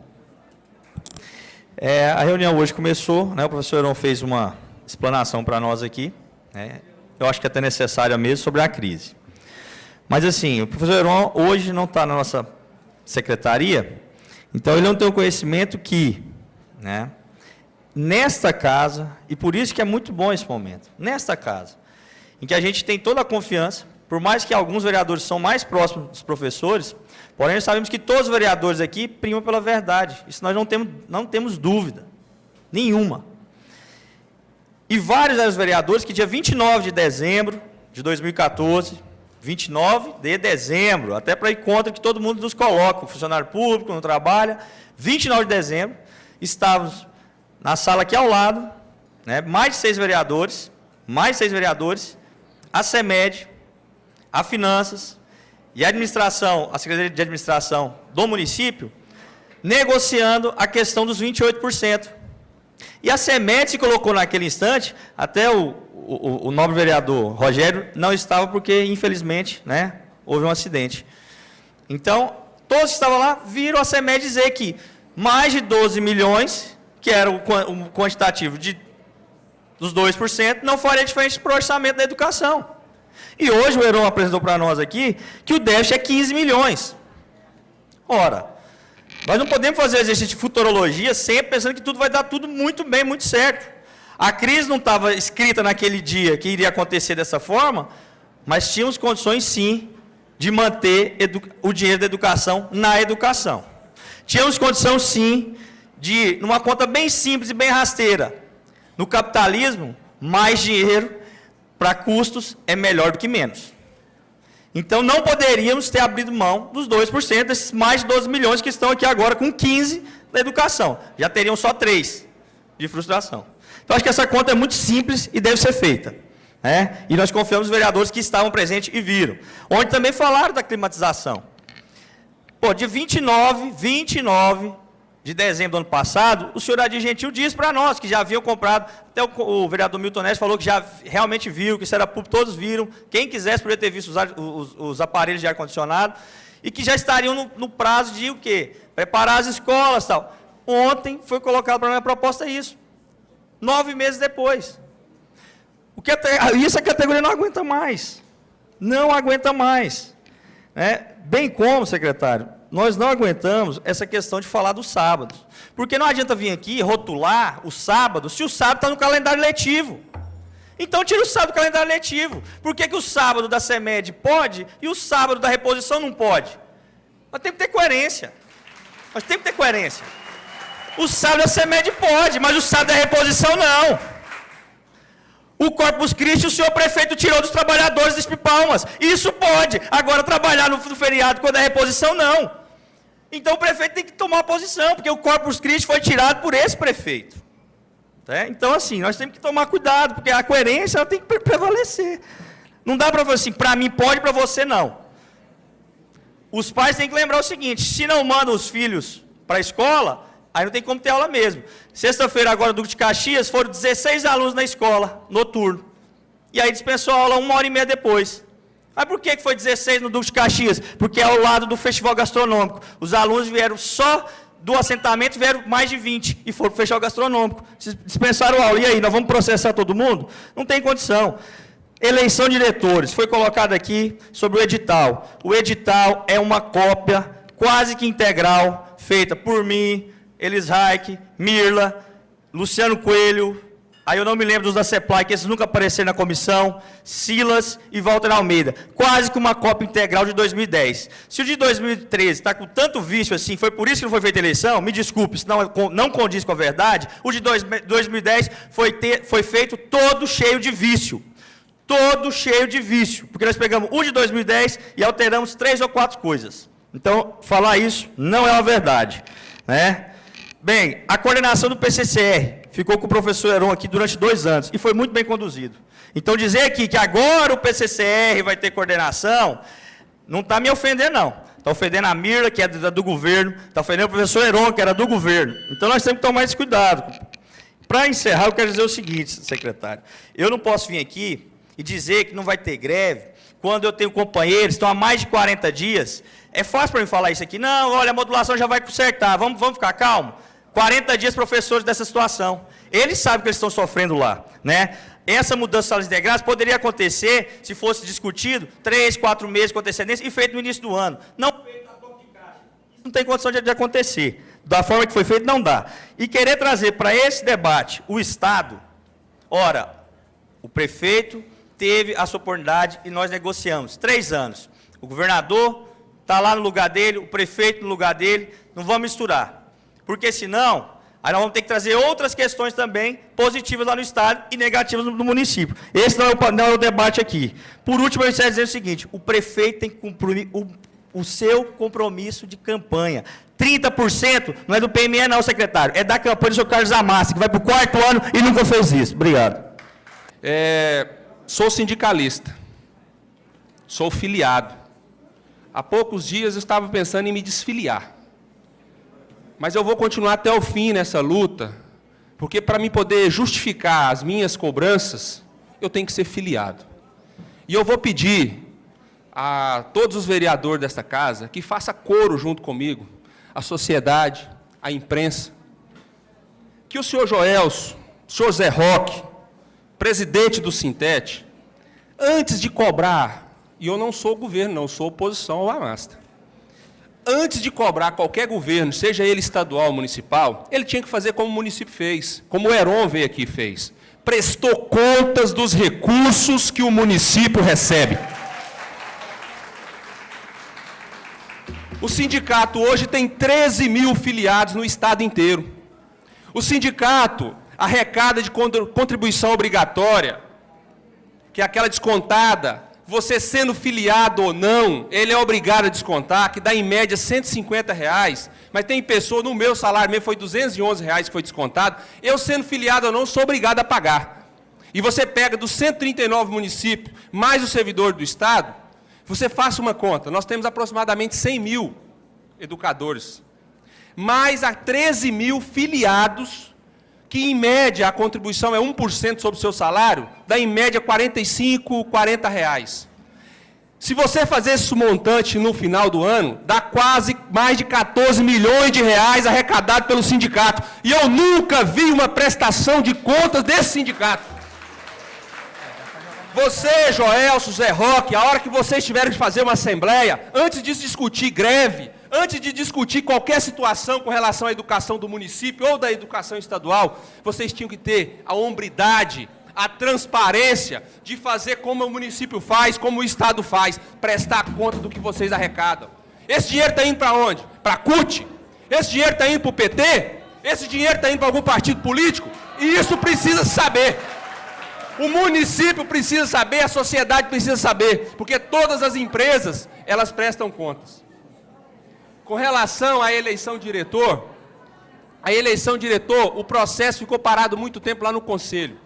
A reunião hoje começou, né, o professor Heron fez uma explanação para nós aqui, né, eu acho que é até necessária mesmo, sobre a crise. Mas, assim, o professor Heron hoje não está na nossa secretaria, então ele não tem o conhecimento que, né, nesta casa, e por isso que é muito bom esse momento, nesta casa, em que a gente tem toda a confiança, por mais que alguns vereadores são mais próximos dos professores, porém nós sabemos que todos os vereadores aqui primam pela verdade, isso nós não temos dúvida nenhuma. E vários eram os vereadores que dia 29 de dezembro de 2014, 29 de dezembro, até para ir contra que todo mundo nos coloca, o funcionário público não trabalha, 29 de dezembro, estávamos na sala aqui ao lado, né, mais de 6 vereadores, a CEMED, a Finanças e a Administração, a Secretaria de Administração do município, negociando a questão dos 28%. E a CEMED se colocou naquele instante, até o nobre vereador Rogério não estava porque, infelizmente, né, houve um acidente. Então, todos que estavam lá viram a CEMED dizer que mais de 12 milhões... que era o quantitativo dos 2%, não faria diferença para o orçamento da educação. E hoje o Heron apresentou para nós aqui que o déficit é 15 milhões. Ora, nós não podemos fazer exercício de futurologia sempre pensando que tudo vai dar tudo muito bem, muito certo. A crise não estava escrita naquele dia que iria acontecer dessa forma, mas tínhamos condições, sim, de manter o dinheiro da educação na educação. Tínhamos condição, sim, de, numa conta bem simples e bem rasteira, no capitalismo, mais dinheiro para custos é melhor do que menos. Então, não poderíamos ter abrido mão dos 2%, desses mais de 12 milhões que estão aqui agora com 15 da educação. Já teriam só 3 de frustração. Então, acho que essa conta é muito simples e deve ser feita. E nós confiamos nos vereadores que estavam presentes e viram. Onde também falaram da climatização. Pô, de 29 de dezembro do ano passado, o senhor Adir Gentil disse para nós que já haviam comprado, até o vereador Milton Neves falou que já realmente viu, que isso era público, todos viram, quem quisesse poderia ter visto os aparelhos de ar-condicionado, e que já estariam no prazo de o quê? Preparar as escolas e tal. Ontem foi colocado para a minha proposta isso, 9 meses depois. Isso a categoria não aguenta mais. Não aguenta mais. Bem como, secretário, nós não aguentamos essa questão de falar dos sábados. Porque não adianta vir aqui rotular o sábado, se o sábado está no calendário letivo. Então tira o sábado do calendário letivo. Por que o sábado da CEMED pode e o sábado da reposição não pode? Nós temos que ter coerência. O sábado da CEMED pode, mas o sábado da reposição não. O Corpus Christi, o senhor prefeito tirou dos trabalhadores de Palmas. Isso pode. Agora, trabalhar no feriado quando é reposição, não. Então, o prefeito tem que tomar uma posição, porque o Corpus Christi foi tirado por esse prefeito. Então, assim, nós temos que tomar cuidado, porque a coerência ela tem que prevalecer. Não dá para falar assim, para mim pode, para você não. Os pais têm que lembrar o seguinte, se não mandam os filhos para a escola, aí não tem como ter aula mesmo. Sexta-feira, agora, no Duque de Caxias, foram 16 alunos na escola, noturno. E aí dispensou a aula 1h30 depois. Mas por que foi 16 no Duque de Caxias? Porque é ao lado do festival gastronômico. Os alunos vieram só do assentamento, vieram mais de 20 e foram para o festival gastronômico. Dispensaram a aula. E aí, nós vamos processar todo mundo? Não tem condição. Eleição de diretores. Foi colocado aqui sobre o edital. O edital é uma cópia quase que integral, feita por mim, Elis Raik, Mirla, Luciano Coelho, aí eu não me lembro dos da CEPLAI, que esses nunca apareceram na comissão, Silas e Walter Almeida. Quase que uma cópia integral de 2010. Se o de 2013 está com tanto vício assim, foi por isso que não foi feita a eleição, me desculpe, se não condiz com a verdade, o de 2010 foi feito todo cheio de vício. Todo cheio de vício. Porque nós pegamos o de 2010 e alteramos 3 ou 4 coisas. Então, falar isso não é uma verdade. Bem, a coordenação do PCCR ficou com o professor Heron aqui durante 2 anos e foi muito bem conduzido. Então, dizer aqui que agora o PCCR vai ter coordenação, não está me ofendendo, não. Está ofendendo a Mirla, que é do governo, está ofendendo o professor Heron, que era do governo. Então, nós temos que tomar esse cuidado. Para encerrar, eu quero dizer o seguinte, secretário. Eu não posso vir aqui e dizer que não vai ter greve quando eu tenho companheiros que estão há mais de 40 dias. É fácil para mim falar isso aqui. Não, olha, a modulação já vai consertar, vamos ficar calmo. 40 dias professores dessa situação. Eles sabem que eles estão sofrendo lá. Essa mudança de salas integradas poderia acontecer, se fosse discutido, 3, 4 meses com antecedência e feito no início do ano. Não feito a toque de caixa. Isso não tem condição de acontecer. Da forma que foi feito, não dá. E querer trazer para esse debate o Estado, ora, o prefeito teve a sua oportunidade e nós negociamos. 3 anos. O governador está lá no lugar dele, o prefeito no lugar dele, não vamos misturar. Porque senão, aí nós vamos ter que trazer outras questões também, positivas lá no Estado e negativas no município. Esse não é o debate aqui. Por último, eu quero dizer o seguinte, o prefeito tem que cumprir o seu compromisso de campanha. 30% não é do PME não, secretário, é da campanha do senhor Carlos Amassi, que vai para o 4º ano e nunca fez isso. Obrigado. Sou sindicalista, sou filiado. Há poucos dias eu estava pensando em me desfiliar. Mas eu vou continuar até o fim nessa luta, porque para mim poder justificar as minhas cobranças, eu tenho que ser filiado. E eu vou pedir a todos os vereadores desta casa que façam coro junto comigo, a sociedade, a imprensa, que o senhor Joelso, o senhor Zé Roque, presidente do Sintete, antes de cobrar, e eu não sou governo, não sou oposição ao Amasta, antes de cobrar qualquer governo, seja ele estadual ou municipal, ele tinha que fazer como o município fez, como o Heron veio aqui e fez. Prestou contas dos recursos que o município recebe. O sindicato hoje tem 13 mil filiados no estado inteiro. O sindicato arrecada de contribuição obrigatória, que é aquela descontada, você sendo filiado ou não, ele é obrigado a descontar, que dá em média R$150, mas tem pessoa, no meu salário mesmo foi R$211 que foi descontado, eu sendo filiado ou não, sou obrigado a pagar. E você pega dos 139 municípios, mais o servidor do Estado, você faça uma conta, nós temos aproximadamente 100 mil educadores, mais a 13 mil filiados, que em média a contribuição é 1% sobre o seu salário, dá em média R$45, R$40. Se você fazer esse montante no final do ano, dá quase mais de 14 milhões de reais arrecadados pelo sindicato. E eu nunca vi uma prestação de contas desse sindicato. Você, Joelson, Zé Roque, a hora que vocês tiverem de fazer uma assembleia, antes de discutir greve, antes de discutir qualquer situação com relação à educação do município ou da educação estadual, vocês tinham que ter a hombridade, a transparência de fazer como o município faz, como o Estado faz, prestar conta do que vocês arrecadam. Esse dinheiro está indo para onde? Para a CUT? Esse dinheiro está indo para o PT? Esse dinheiro está indo para algum partido político? E isso precisa saber. O município precisa saber, a sociedade precisa saber, porque todas as empresas, elas prestam contas. Com relação à eleição de diretor, o processo ficou parado muito tempo lá no Conselho.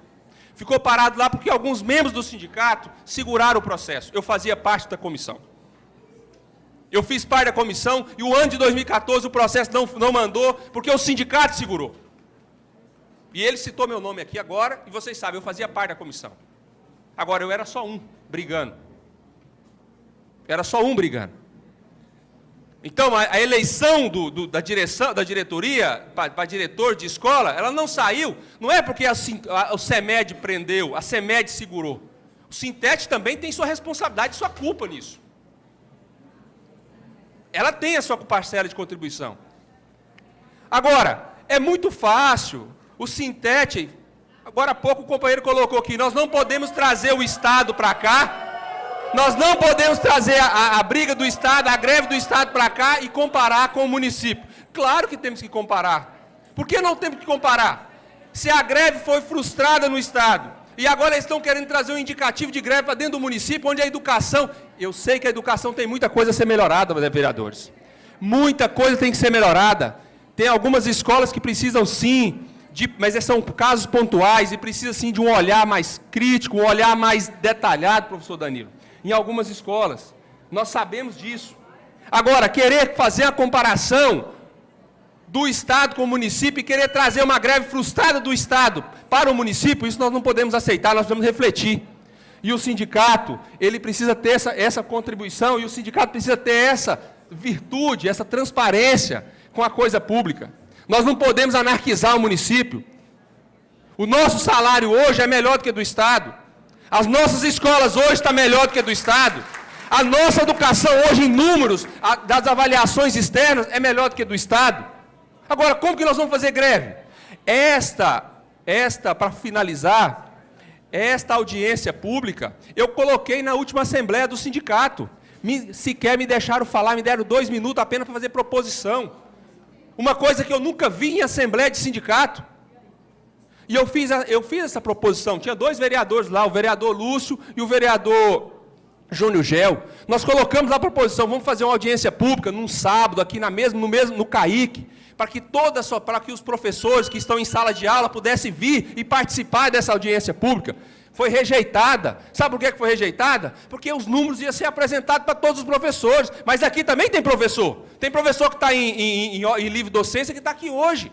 Ficou parado lá porque alguns membros do sindicato seguraram o processo. Eu fazia parte da comissão. Eu fiz parte da comissão e o ano de 2014 o processo não mandou porque o sindicato segurou. E ele citou meu nome aqui agora, e vocês sabem, eu fazia parte da comissão. Agora, eu era só um brigando. Era só um brigando. Então, a eleição da diretoria, para diretor de escola, ela não saiu, não é porque o CEMED prendeu, a CEMED segurou. O Sintete também tem sua responsabilidade, sua culpa nisso. Ela tem a sua parcela de contribuição. Agora, é muito fácil, o Sintete, agora há pouco o companheiro colocou aqui, nós não podemos trazer o Estado para cá, nós não podemos trazer a briga do Estado, a greve do Estado para cá e comparar com o município. Claro que temos que comparar. Por que não temos que comparar? Se a greve foi frustrada no Estado, e agora eles estão querendo trazer um indicativo de greve para dentro do município, onde a educação... Eu sei que a educação tem muita coisa a ser melhorada, vereadores. Muita coisa tem que ser melhorada. Tem algumas escolas que precisam, sim, mas são casos pontuais, e precisa, sim, de um olhar mais crítico, um olhar mais detalhado, professor Danilo. Em algumas escolas. Nós sabemos disso. Agora, querer fazer a comparação do Estado com o município e querer trazer uma greve frustrada do Estado para o município, isso nós não podemos aceitar, nós precisamos refletir. E o sindicato, ele precisa ter essa contribuição, e o sindicato precisa ter essa virtude, essa transparência com a coisa pública. Nós não podemos anarquizar o município. O nosso salário hoje é melhor do que do Estado. As nossas escolas hoje estão melhor do que a do Estado. A nossa educação hoje, em números, das avaliações externas, é melhor do que a do Estado. Agora, como que nós vamos fazer greve? Para finalizar, esta audiência pública, eu coloquei na última assembleia do sindicato. Sequer me deixaram falar, me deram 2 minutos apenas para fazer proposição. Uma coisa que eu nunca vi em assembleia de sindicato. E eu fiz essa proposição, tinha 2 vereadores lá, o vereador Lúcio e o vereador Júnior Gel. Nós colocamos lá a proposição, vamos fazer uma audiência pública num sábado, aqui no CAIC, para que os professores que estão em sala de aula pudessem vir e participar dessa audiência pública. Foi rejeitada. Sabe por que foi rejeitada? Porque os números iam ser apresentados para todos os professores. Mas aqui também tem professor. Tem professor que está em livre docência que está aqui hoje.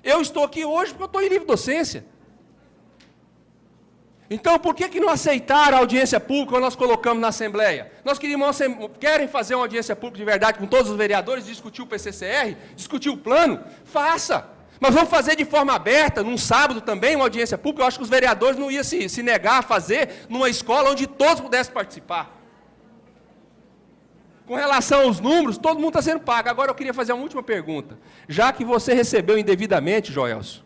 Eu estou aqui hoje porque eu estou em livre docência. Então, por que não aceitaram a audiência pública que nós colocamos na Assembleia? Nós querem fazer uma audiência pública de verdade com todos os vereadores, discutir o PCCR, discutir o plano? Faça! Mas vamos fazer de forma aberta, num sábado também, uma audiência pública. Eu acho que os vereadores não iam se negar a fazer numa escola onde todos pudessem participar. Com relação aos números, todo mundo está sendo pago. Agora eu queria fazer uma última pergunta. Já que você recebeu indevidamente, Joelson,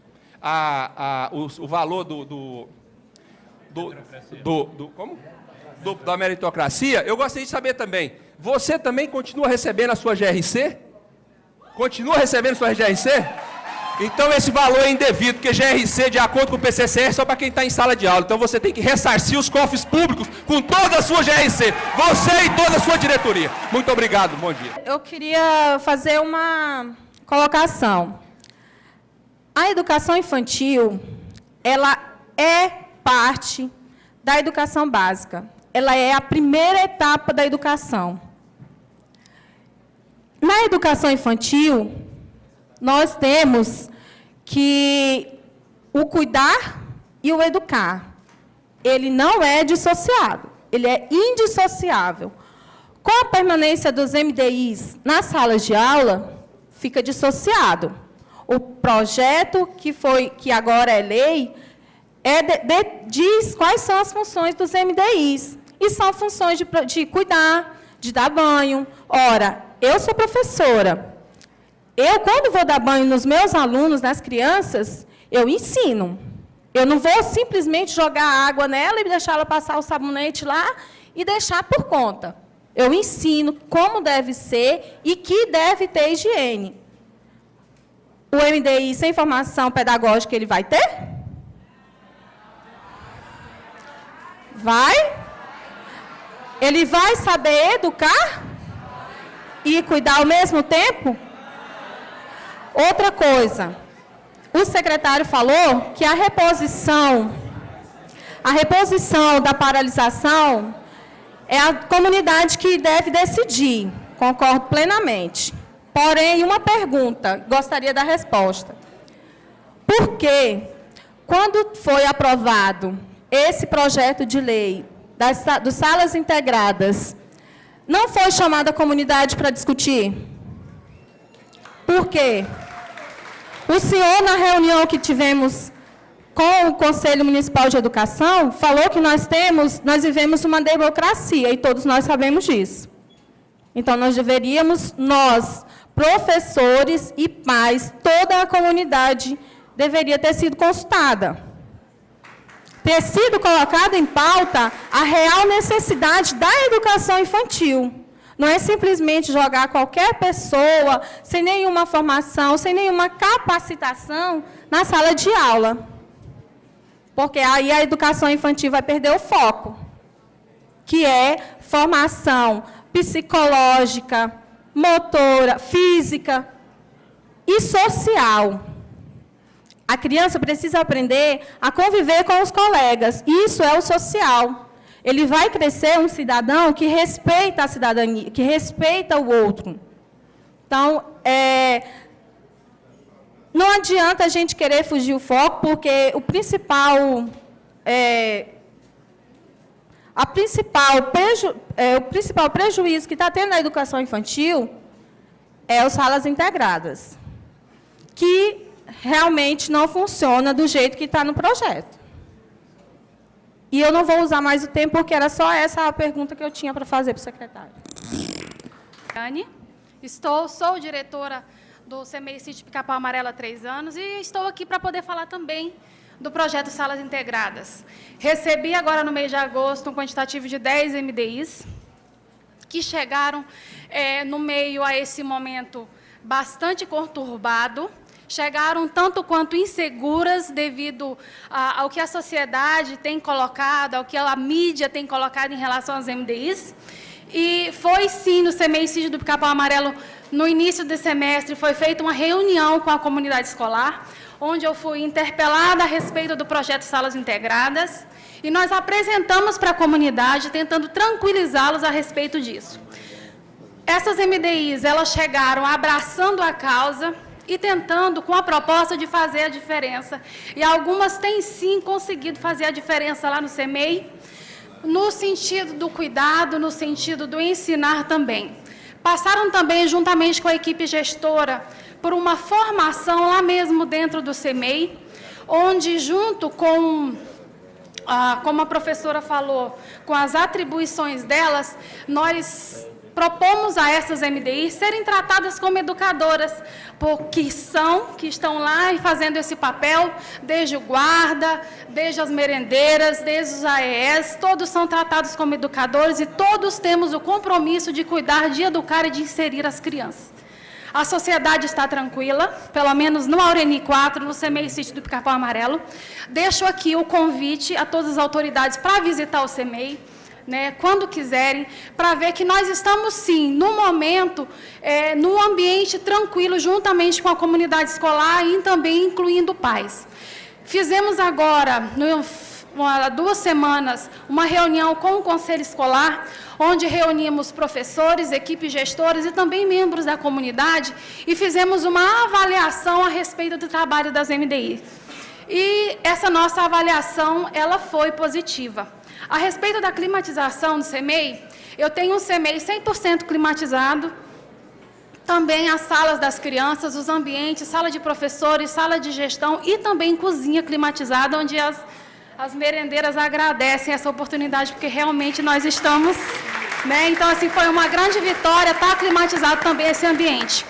o valor da meritocracia, eu gostaria de saber também, Você também continua recebendo a sua GRC? Continua recebendo a sua GRC? Então esse valor é indevido, porque GRC, de acordo com o PCC, é só para quem está em sala de aula. Então você tem que ressarcir os cofres públicos com toda a sua GRC. Você e toda a sua diretoria. Muito obrigado, bom dia. Eu queria fazer uma colocação. A educação infantil, ela é parte da educação básica. Ela é a primeira etapa da educação. Na educação infantil, nós temos que o cuidar e o educar. Ele não é dissociado, ele é indissociável. Com a permanência dos MDIs nas salas de aula, fica dissociado. O projeto que agora é lei diz quais são as funções dos MDIs. E são funções de cuidar, de dar banho. Ora, eu sou professora. Eu, quando vou dar banho nos meus alunos, nas crianças, eu ensino. Eu não vou simplesmente jogar água nela e deixar ela passar o sabonete lá e deixar por conta. Eu ensino como deve ser e que deve ter higiene. O MDI, sem formação pedagógica, ele vai ter? Vai? Ele vai saber educar e cuidar ao mesmo tempo? Outra coisa, o secretário falou que a reposição da paralisação é a comunidade que deve decidir. Concordo plenamente. Porém, uma pergunta, gostaria da resposta. Por que, quando foi aprovado esse projeto de lei das salas integradas, não foi chamada a comunidade para discutir? Por quê? O senhor, na reunião que tivemos com o Conselho Municipal de Educação, falou que nós vivemos uma democracia, e todos nós sabemos disso. Então, nós, professores e pais, toda a comunidade deveria ter sido consultada. Ter sido colocada em pauta a real necessidade da educação infantil. Não é simplesmente jogar qualquer pessoa, sem nenhuma formação, sem nenhuma capacitação, na sala de aula. Porque aí a educação infantil vai perder o foco, que é formação psicológica, motora, física e social. A criança precisa aprender a conviver com os colegas. Isso é o social. Ele vai crescer um cidadão que respeita a cidadania, que respeita o outro. Então, não adianta a gente querer fugir o foco, porque o principal prejuízo que está tendo na educação infantil é as salas integradas, que realmente não funciona do jeito que está no projeto. E eu não vou usar mais o tempo, porque era só essa a pergunta que eu tinha para fazer para o secretário. Sou diretora do CMEI Sítio Pica-Pau Amarelo há 3 anos e estou aqui para poder falar também do projeto Salas Integradas. Recebi agora no mês de agosto um quantitativo de 10 MDIs que chegaram no meio a esse momento bastante conturbado. Chegaram tanto quanto inseguras devido ao que a sociedade tem colocado, ao que a mídia tem colocado em relação aos MDIs. E foi, sim, no CMEI Sítio do Pica-Pau Amarelo, no início do semestre, foi feita uma reunião com a comunidade escolar, onde eu fui interpelada a respeito do projeto Salas Integradas, e nós apresentamos para a comunidade, tentando tranquilizá-los a respeito disso. Essas MDIs, elas chegaram abraçando a causa e tentando, com a proposta de fazer a diferença. E algumas têm, sim, conseguido fazer a diferença lá no CMEI, no sentido do cuidado, no sentido do ensinar também. Passaram também, juntamente com a equipe gestora, por uma formação lá mesmo dentro do CMEI, onde, junto com como a professora falou, com as atribuições delas, nós propomos a essas MDIs serem tratadas como educadoras, porque que estão lá e fazendo esse papel, desde o guarda, desde as merendeiras, desde os AES, todos são tratados como educadores e todos temos o compromisso de cuidar, de educar e de inserir as crianças. A sociedade está tranquila, pelo menos no Aureni 4, no CEMEI Sítio do Pica-Pau Amarelo. Deixo aqui o convite a todas as autoridades para visitar o CEMEI, né, quando quiserem, para ver que nós estamos, sim, no momento, num ambiente tranquilo, juntamente com a comunidade escolar e também incluindo pais. Fizemos agora, há 2 semanas, uma reunião com o Conselho Escolar, onde reunimos professores, equipes gestoras e também membros da comunidade e fizemos uma avaliação a respeito do trabalho das MDIs. E essa nossa avaliação, ela foi positiva. A respeito da climatização do CEMEI, eu tenho um CEMEI 100% climatizado, também as salas das crianças, os ambientes, sala de professores, sala de gestão e também cozinha climatizada, onde as merendeiras agradecem essa oportunidade, porque realmente nós estamos, né? Então, assim, foi uma grande vitória estar climatizado também esse ambiente.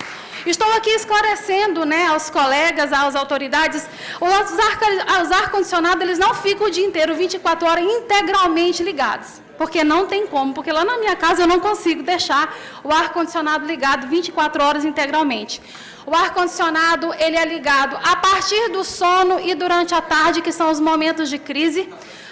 Estou aqui esclarecendo, né, aos colegas, às autoridades, os ar-condicionados, eles não ficam o dia inteiro, 24 horas, integralmente ligados. Porque não tem como, porque lá na minha casa eu não consigo deixar o ar-condicionado ligado 24 horas integralmente. O ar-condicionado, ele é ligado a partir do sono e durante a tarde, que são os momentos de crise.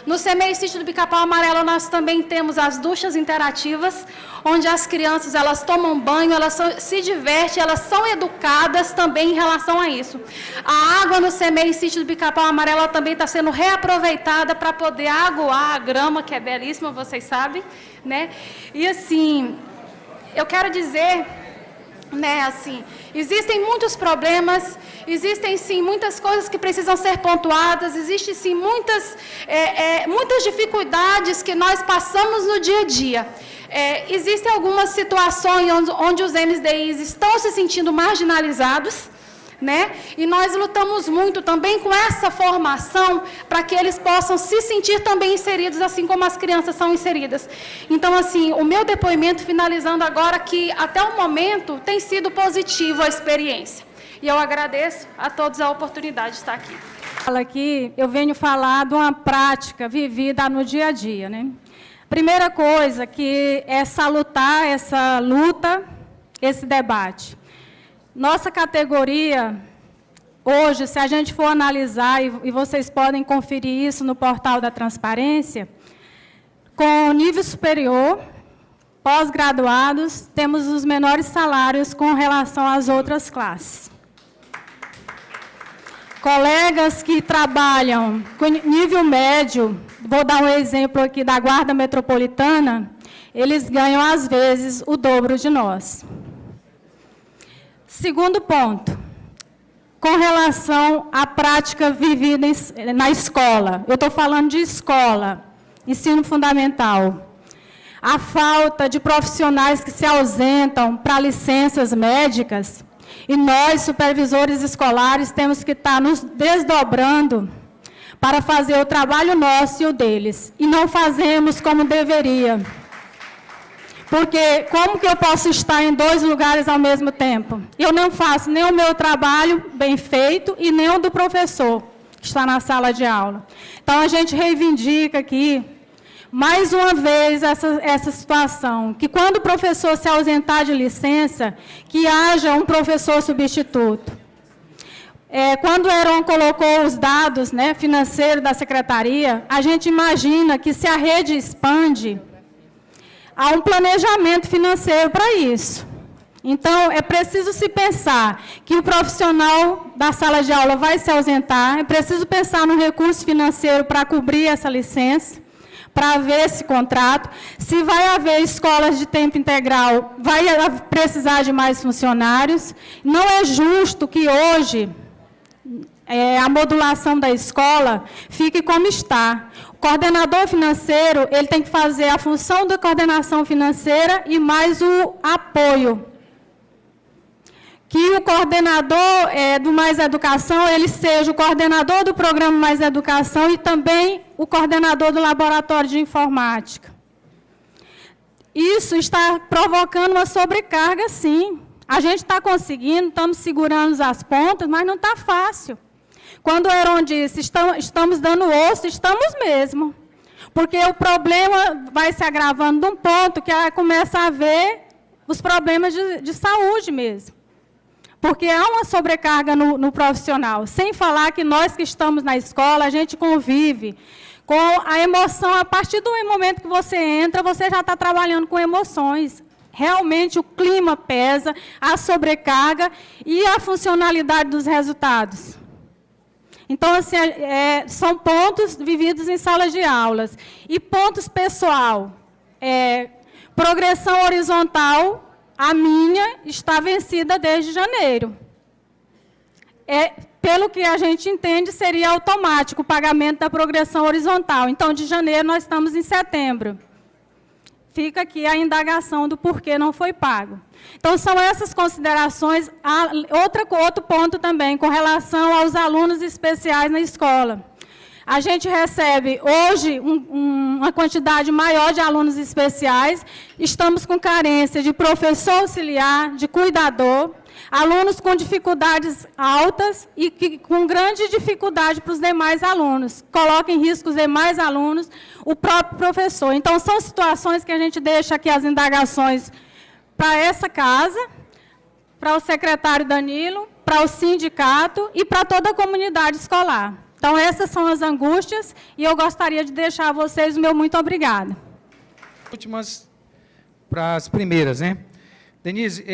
No CEMEI Sítio do Pica-Pau Amarelo, nós também temos as duchas interativas, onde as crianças, elas tomam banho, elas se divertem, elas são educadas também em relação a isso. A água no CEMEI Sítio do Pica-Pau Amarelo também está sendo reaproveitada para poder aguar a grama, que é belíssima, vocês sabem, né? E assim, eu quero dizer, né, assim, existem muitos problemas, existem sim muitas coisas que precisam ser pontuadas, existem sim muitas dificuldades que nós passamos no dia a dia. Existem algumas situações onde os MDIs estão se sentindo marginalizados, né? E nós lutamos muito também com essa formação para que eles possam se sentir também inseridos, assim como as crianças são inseridas. Então, assim, o meu depoimento, finalizando agora, que até o momento tem sido positivo a experiência. E eu agradeço a todos a oportunidade de estar aqui. Aqui eu venho falar de uma prática vivida no dia a dia, né? Primeira coisa que é salutar essa luta, esse debate. Nossa categoria, hoje, se a gente for analisar, e vocês podem conferir isso no portal da transparência, com nível superior, pós-graduados, temos os menores salários com relação às outras classes. Colegas que trabalham com nível médio, vou dar um exemplo aqui da Guarda Metropolitana, eles ganham, às vezes, o dobro de nós. Segundo ponto, com relação à prática vivida na escola. Eu estou falando de escola, ensino fundamental. A falta de profissionais que se ausentam para licenças médicas, e nós, supervisores escolares, temos que estar nos desdobrando para fazer o trabalho nosso e o deles, e não fazemos como deveria. Porque como que eu posso estar em 2 lugares ao mesmo tempo? Eu não faço nem o meu trabalho bem feito e nem o do professor que está na sala de aula. Então, a gente reivindica aqui, mais uma vez, essa situação, que quando o professor se ausentar de licença, que haja um professor substituto. Quando o Heron colocou os dados, né, financeiros da secretaria, a gente imagina que se a rede expande, há um planejamento financeiro para isso. Então, é preciso se pensar que o profissional da sala de aula vai se ausentar, é preciso pensar no recurso financeiro para cobrir essa licença, para haver esse contrato. Se vai haver escolas de tempo integral, vai precisar de mais funcionários. Não é justo que hoje a modulação da escola fique como está. O coordenador financeiro, ele tem que fazer a função da coordenação financeira e mais o apoio. que o coordenador do Mais Educação, ele seja o coordenador do programa Mais Educação e também o coordenador do laboratório de informática. Isso está provocando uma sobrecarga, sim. A gente está conseguindo, estamos segurando as pontas, mas não está fácil. Quando o Heron disse, estamos dando osso, estamos mesmo. Porque o problema vai se agravando de um ponto que começa a haver os problemas de saúde mesmo. Porque há uma sobrecarga no profissional. Sem falar que nós que estamos na escola, a gente convive com a emoção. A partir do momento que você entra, você já está trabalhando com emoções. Realmente o clima pesa, a sobrecarga e a funcionalidade dos resultados. Então, assim, são pontos vividos em salas de aulas. E pontos pessoal. Progressão horizontal, a minha está vencida desde janeiro. Pelo que a gente entende, seria automático o pagamento da progressão horizontal. Então, de janeiro, nós estamos em setembro. Fica aqui a indagação do porquê não foi pago. Então, são essas considerações. Outro ponto também, com relação aos alunos especiais na escola. A gente recebe, hoje, uma quantidade maior de alunos especiais. Estamos com carência de professor auxiliar, de cuidador, alunos com dificuldades altas e com grande dificuldade para os demais alunos. Coloca em risco os demais alunos, o próprio professor. Então, são situações que a gente deixa aqui as indagações para essa casa, para o secretário Danilo, para o sindicato e para toda a comunidade escolar. Então, essas são as angústias e eu gostaria de deixar a vocês o meu muito obrigada. Últimas para as primeiras, né? Denise,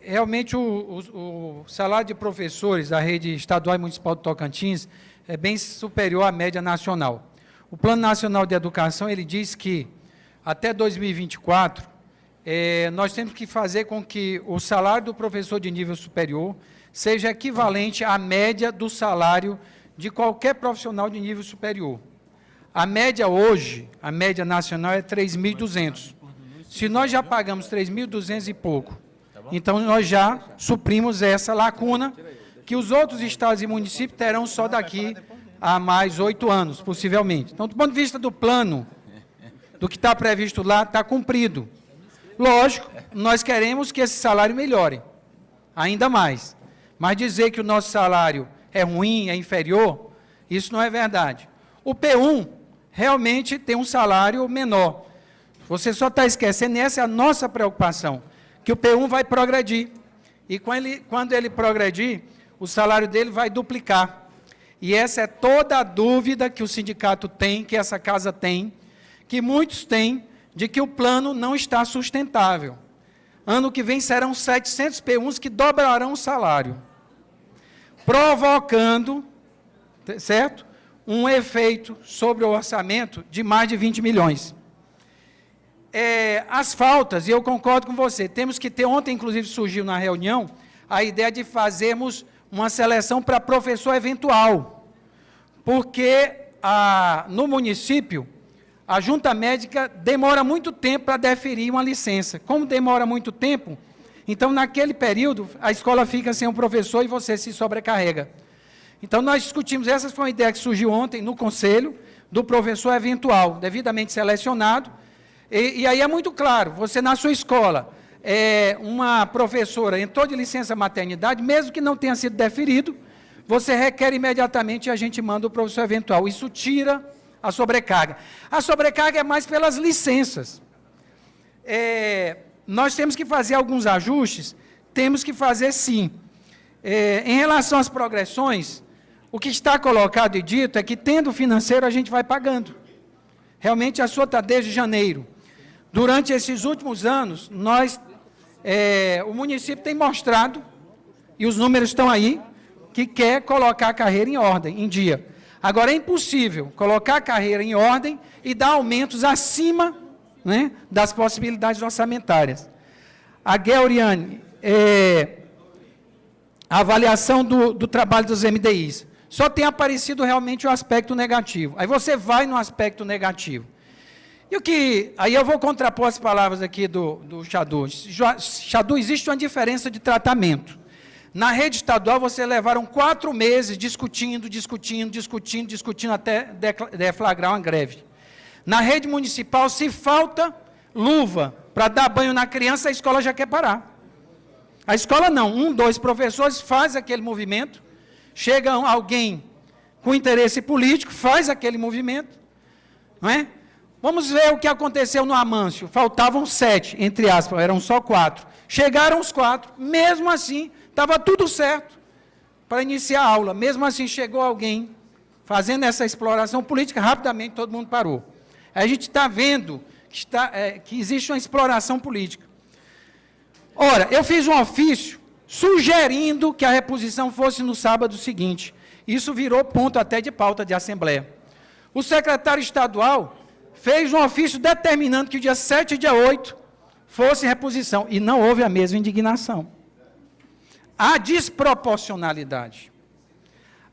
realmente o salário de professores da rede estadual e municipal do Tocantins é bem superior à média nacional. O Plano Nacional de Educação, ele diz que até 2024, nós temos que fazer com que o salário do professor de nível superior seja equivalente à média do salário de qualquer profissional de nível superior. A média hoje, a média nacional é 3.200. Se nós já pagamos 3.200 e pouco, então nós já suprimos essa lacuna que os outros estados e municípios terão só daqui a mais 8 anos, possivelmente. Então, do ponto de vista do plano, do que está previsto lá, está cumprido. Lógico, nós queremos que esse salário melhore, ainda mais. Mas dizer que o nosso salário é ruim, é inferior, isso não é verdade. O P1 realmente tem um salário menor. Você só está esquecendo, essa é a nossa preocupação, que o P1 vai progredir. E quando ele progredir, o salário dele vai duplicar. E essa é toda a dúvida que o sindicato tem, que essa casa tem, que muitos têm, de que o plano não está sustentável. Ano que vem serão 700 P1s que dobrarão o salário, provocando, certo, um efeito sobre o orçamento de mais de 20 milhões. As faltas, e eu concordo com você, temos que ter, ontem inclusive surgiu na reunião, a ideia de fazermos uma seleção para professor eventual, porque no município, a junta médica demora muito tempo para deferir uma licença. Como demora muito tempo, então naquele período a escola fica sem um professor e você se sobrecarrega. Então nós discutimos, essa foi uma ideia que surgiu ontem no conselho, do professor eventual, devidamente selecionado, e aí é muito claro, você na sua escola, uma professora entrou de licença maternidade, mesmo que não tenha sido deferido, você requer imediatamente e a gente manda o professor eventual. Isso tira a sobrecarga. A sobrecarga é mais pelas licenças. Nós temos que fazer alguns ajustes, temos que fazer sim. Em relação às progressões, o que está colocado e dito é que, tendo financeiro, a gente vai pagando. Realmente, a sua está desde janeiro. Durante esses últimos anos, o município tem mostrado, e os números estão aí, que quer colocar a carreira em ordem, em dia. Agora, é impossível colocar a carreira em ordem e dar aumentos acima, né, das possibilidades orçamentárias. A Guelriane, a avaliação do trabalho dos MDIs, só tem aparecido realmente o aspecto negativo. Aí você vai no aspecto negativo. E aí eu vou contrapor as palavras aqui do Xadu. Xadu, existe uma diferença de tratamento Na rede estadual, vocês levaram 4 meses discutindo, até deflagrar uma greve. Na rede municipal, se falta luva para dar banho na criança, a escola já quer parar. A escola não, 2 professores faz aquele movimento, chega alguém com interesse político, faz aquele movimento, não é? Vamos ver o que aconteceu no Amâncio. Faltavam 7, entre aspas, eram só 4. Chegaram os 4, mesmo assim, estava tudo certo para iniciar a aula. Mesmo assim, chegou alguém fazendo essa exploração política, rapidamente todo mundo parou. A gente está vendo que existe uma exploração política. Ora, eu fiz um ofício sugerindo que a reposição fosse no sábado seguinte. Isso virou ponto até de pauta de Assembleia. O secretário estadual fez um ofício determinando que o dia 7 e dia 8 fosse reposição, e não houve a mesma indignação. Há desproporcionalidade.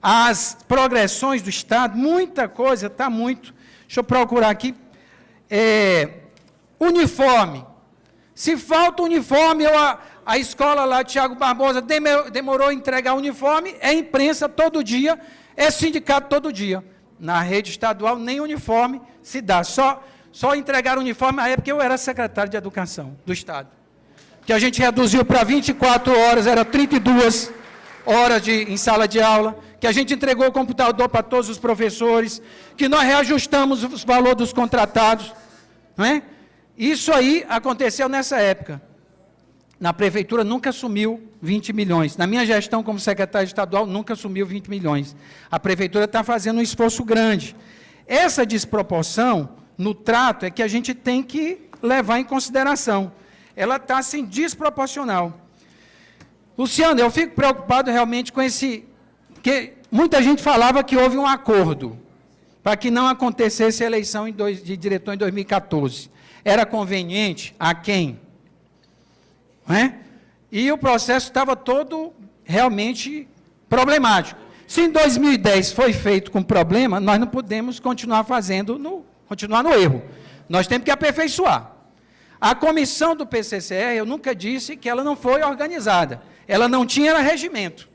As progressões do Estado, muita coisa, está muito... Deixa eu procurar aqui. Uniforme. Se falta uniforme, a escola lá, Tiago Barbosa, demorou a entregar o uniforme, é imprensa todo dia, é sindicato todo dia. Na rede estadual, nem uniforme se dá. Só entregaram uniforme na época que eu era secretário de Educação do Estado. Que a gente reduziu para 24 horas, era 32 horas em sala de aula, que a gente entregou o computador para todos os professores, que nós reajustamos os valores dos contratados, não é? Isso aí aconteceu nessa época. Na prefeitura nunca assumiu 20 milhões. Na minha gestão como secretário estadual, nunca assumiu 20 milhões. A prefeitura está fazendo um esforço grande. Essa desproporção no trato é que a gente tem que levar em consideração. Ela está, assim, desproporcional. Luciano, eu fico preocupado realmente com porque muita gente falava que houve um acordo para que não acontecesse a eleição de diretor em 2014. Era conveniente a quem? Não é? E o processo estava todo realmente problemático. Se em 2010 foi feito com problema, nós não podemos continuar continuar no erro. Nós temos que aperfeiçoar. A comissão do PCCR, eu nunca disse que ela não foi organizada. Ela não tinha regimento.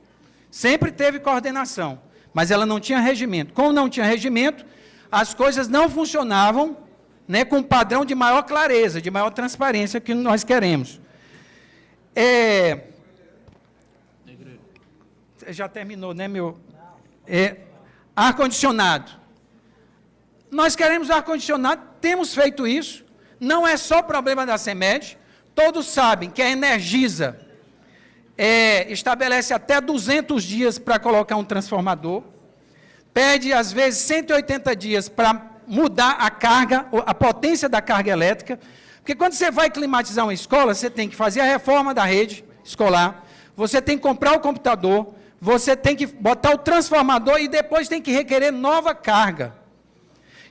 Sempre teve coordenação, mas ela não tinha regimento. Como não tinha regimento, as coisas não funcionavam, né, com um padrão de maior clareza, de maior transparência que nós queremos. Já terminou, né, meu? Ar-condicionado. Nós queremos ar-condicionado, temos feito isso, não é só problema da CEMED, todos sabem que a Energisa estabelece até 200 dias para colocar um transformador, pede, às vezes, 180 dias para mudar a carga, a potência da carga elétrica, porque quando você vai climatizar uma escola, você tem que fazer a reforma da rede escolar, você tem que comprar o computador, você tem que botar o transformador e depois tem que requerer nova carga.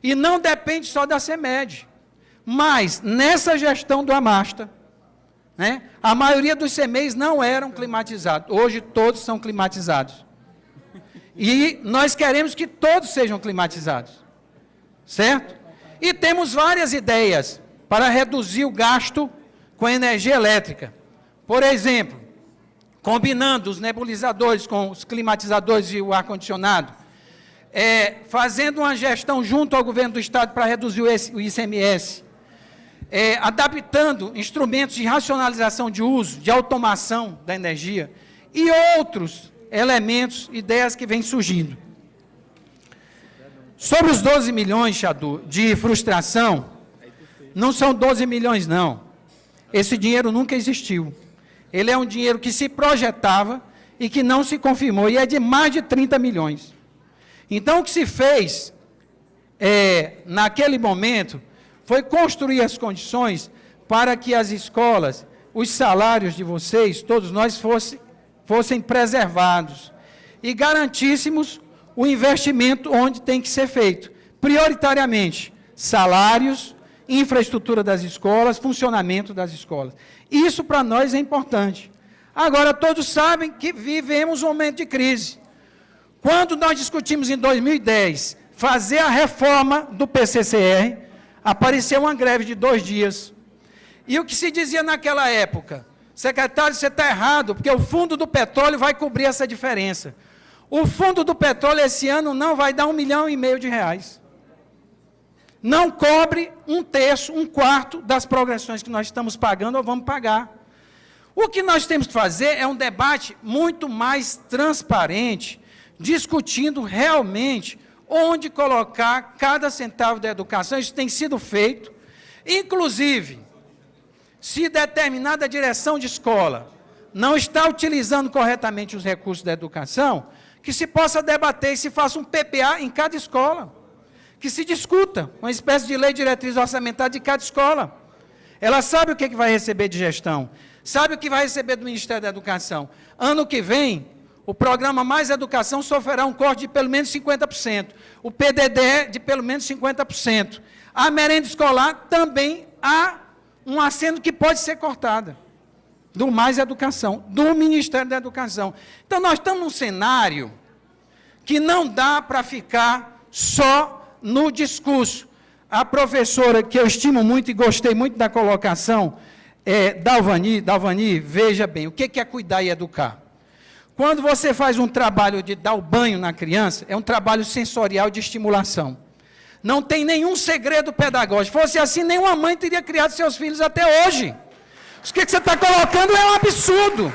E não depende só da CEMED. Mas, nessa gestão do Amasta, né, a maioria dos CMEs não eram climatizados. Hoje, todos são climatizados. E nós queremos que todos sejam climatizados. Certo? E temos várias ideias para reduzir o gasto com energia elétrica. Por exemplo, combinando os nebulizadores com os climatizadores e o ar-condicionado, fazendo uma gestão junto ao governo do Estado para reduzir o ICMS, adaptando instrumentos de racionalização de uso, de automação da energia, e outros elementos, ideias que vêm surgindo. Sobre os 12 milhões, Xadu, de frustração, não são 12 milhões, não. Esse dinheiro nunca existiu. Ele é um dinheiro que se projetava e que não se confirmou, e é de mais de 30 milhões. Então, o que se fez, naquele momento, foi construir as condições para que as escolas, os salários de vocês, todos nós, fossem preservados e garantíssemos o investimento onde tem que ser feito. Prioritariamente, salários, infraestrutura das escolas, funcionamento das escolas. Isso para nós é importante. Agora, todos sabem que vivemos um momento de crise. Quando nós discutimos em 2010 fazer a reforma do PCCR, apareceu uma greve de 2 dias. E o que se dizia naquela época? Secretário, você está errado, porque o fundo do petróleo vai cobrir essa diferença. O fundo do petróleo esse ano não vai dar R$ 1,5 milhão. Não cobre 1/3, 1/4 das progressões que nós estamos pagando ou vamos pagar. O que nós temos que fazer é um debate muito mais transparente, discutindo realmente onde colocar cada centavo da educação. Isso tem sido feito. Inclusive, se determinada direção de escola não está utilizando corretamente os recursos da educação, que se possa debater e se faça um PPA em cada escola. Que se discuta uma espécie de lei diretriz orçamentária de cada escola. Ela sabe o que vai receber de gestão, sabe o que vai receber do Ministério da Educação. Ano que vem, o programa Mais Educação sofrerá um corte de pelo menos 50%, o PDD de pelo menos 50%. A merenda escolar também há um aceno que pode ser cortada, do Mais Educação, do Ministério da Educação. Então, nós estamos num cenário que não dá para ficar só no discurso. A professora, que eu estimo muito e gostei muito da colocação, Dalvani, veja bem, o que é cuidar e educar? Quando você faz um trabalho de dar o banho na criança, é um trabalho sensorial de estimulação. Não tem nenhum segredo pedagógico. Se fosse assim, nenhuma mãe teria criado seus filhos até hoje. O que você está colocando é um absurdo.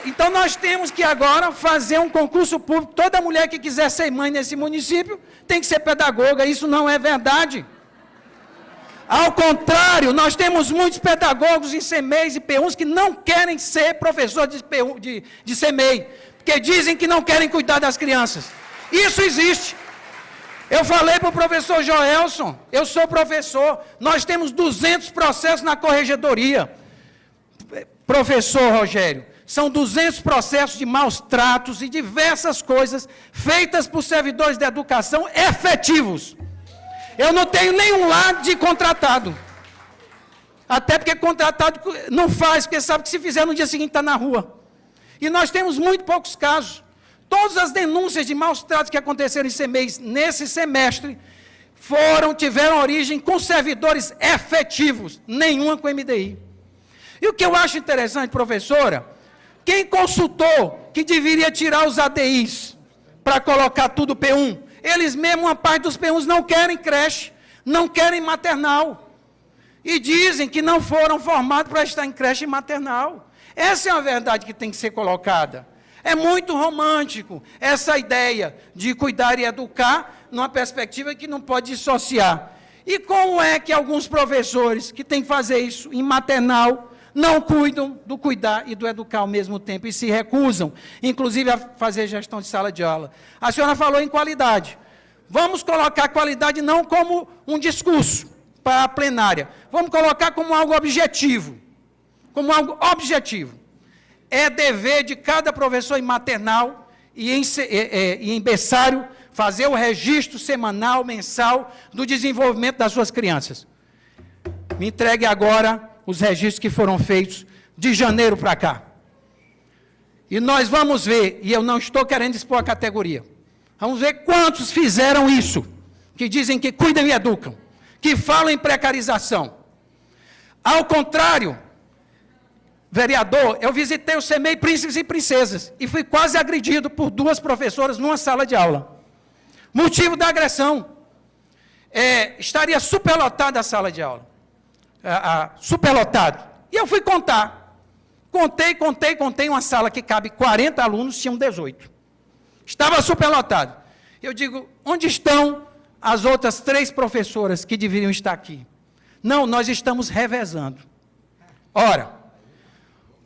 Então, nós temos que agora fazer um concurso público. Toda mulher que quiser ser mãe nesse município tem que ser pedagoga. Isso não é verdade. Ao contrário, nós temos muitos pedagogos em CEMEIs e P1s que não querem ser professores de CEMEI, porque dizem que não querem cuidar das crianças. Isso existe. Eu falei para o professor Joelson, eu sou professor, nós temos 200 processos na corregedoria. Professor Rogério, são 200 processos de maus tratos e diversas coisas feitas por servidores da educação efetivos. Eu não tenho nenhum lá de contratado. Até porque contratado não faz, porque sabe que se fizer no dia seguinte está na rua. E nós temos muito poucos casos. Todas as denúncias de maus tratos que aconteceram em CEMEIs nesse semestre tiveram origem com servidores efetivos, nenhuma com MDI. E o que eu acho interessante, professora, quem consultou que deveria tirar os ADIs para colocar tudo P1? Eles mesmo, uma parte dos P1s não querem creche, não querem maternal. E dizem que não foram formados para estar em creche e maternal. Essa é uma verdade que tem que ser colocada. É muito romântico essa ideia de cuidar e educar numa perspectiva que não pode dissociar. E como é que alguns professores que têm que fazer isso em maternal não cuidam do cuidar e do educar ao mesmo tempo e se recusam, inclusive, a fazer gestão de sala de aula? A senhora falou em qualidade. Vamos colocar qualidade não como um discurso para a plenária. Vamos colocar como algo objetivo. Como algo objetivo. É dever de cada professor em maternal e em berçário fazer o registro semanal, mensal, do desenvolvimento das suas crianças. Me entregue agora os registros que foram feitos de janeiro para cá. E nós vamos ver, e eu não estou querendo expor a categoria, vamos ver quantos fizeram isso, que dizem que cuidam e educam, que falam em precarização. Ao contrário, vereador, eu visitei o CEMEI Príncipes e Princesas e fui quase agredido por 2 professoras numa sala de aula. Motivo da agressão. Estaria superlotada a sala de aula. Superlotado. E eu fui contar. Contei uma sala que cabe 40 alunos, tinham 18. Estava superlotado. Eu digo, onde estão as outras 3 professoras que deveriam estar aqui? Não, nós estamos revezando. Ora,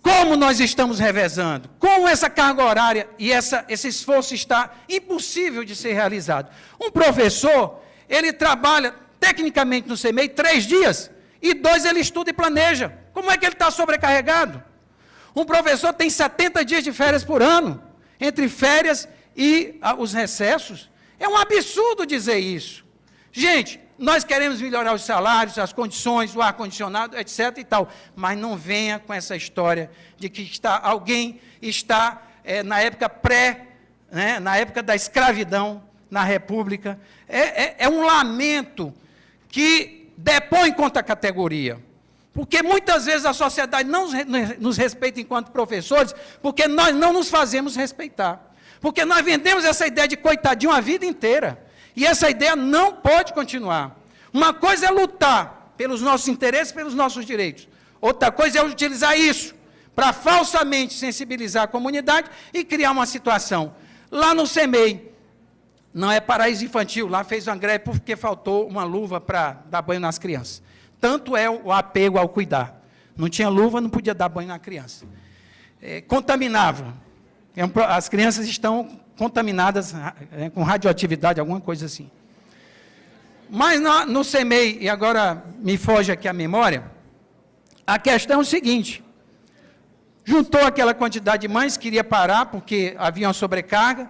como nós estamos revezando? Como essa carga horária e esse esforço está impossível de ser realizado? Um professor, ele trabalha tecnicamente no CEMEI 3 dias, e 2 ele estuda e planeja. Como é que ele está sobrecarregado? Um professor tem 70 dias de férias por ano, entre férias e os recessos. É um absurdo dizer isso. Gente, nós queremos melhorar os salários, as condições, o ar-condicionado, etc. e tal, mas não venha com essa história de que alguém está na época na época da escravidão na República. É um lamento que depõe contra a categoria. Porque muitas vezes a sociedade não nos respeita enquanto professores, porque nós não nos fazemos respeitar. Porque nós vendemos essa ideia de coitadinho a vida inteira. E essa ideia não pode continuar. Uma coisa é lutar pelos nossos interesses, pelos nossos direitos. Outra coisa é utilizar isso para falsamente sensibilizar a comunidade e criar uma situação. Lá no CEMEI, não é paraíso infantil, lá fez uma greve porque faltou uma luva para dar banho nas crianças. Tanto é o apego ao cuidar. Não tinha luva, não podia dar banho na criança. Contaminava. As crianças estão contaminadas com radioatividade, alguma coisa assim. Mas no CEMEI, e agora me foge aqui a memória, a questão é o seguinte: juntou aquela quantidade de mães, queria parar porque havia uma sobrecarga,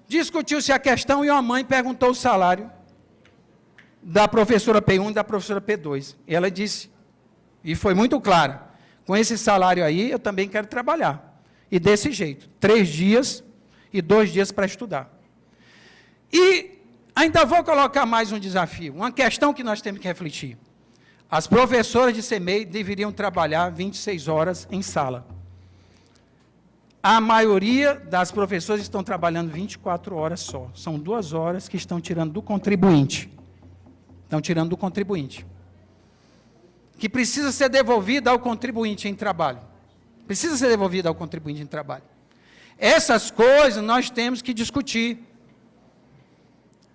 discutiu-se a questão e uma mãe perguntou o salário da professora P1 e da professora P2. E ela disse, e foi muito clara, com esse salário aí eu também quero trabalhar. E desse jeito, 3 dias e 2 dias para estudar. E ainda vou colocar mais um desafio, uma questão que nós temos que refletir. As professoras de CEMEI deveriam trabalhar 26 horas em sala. A maioria das professoras estão trabalhando 24 horas só. São 2 horas que estão tirando do contribuinte. Estão tirando do contribuinte. Que precisa ser devolvida ao contribuinte em trabalho. Precisa ser devolvida ao contribuinte em trabalho. Essas coisas nós temos que discutir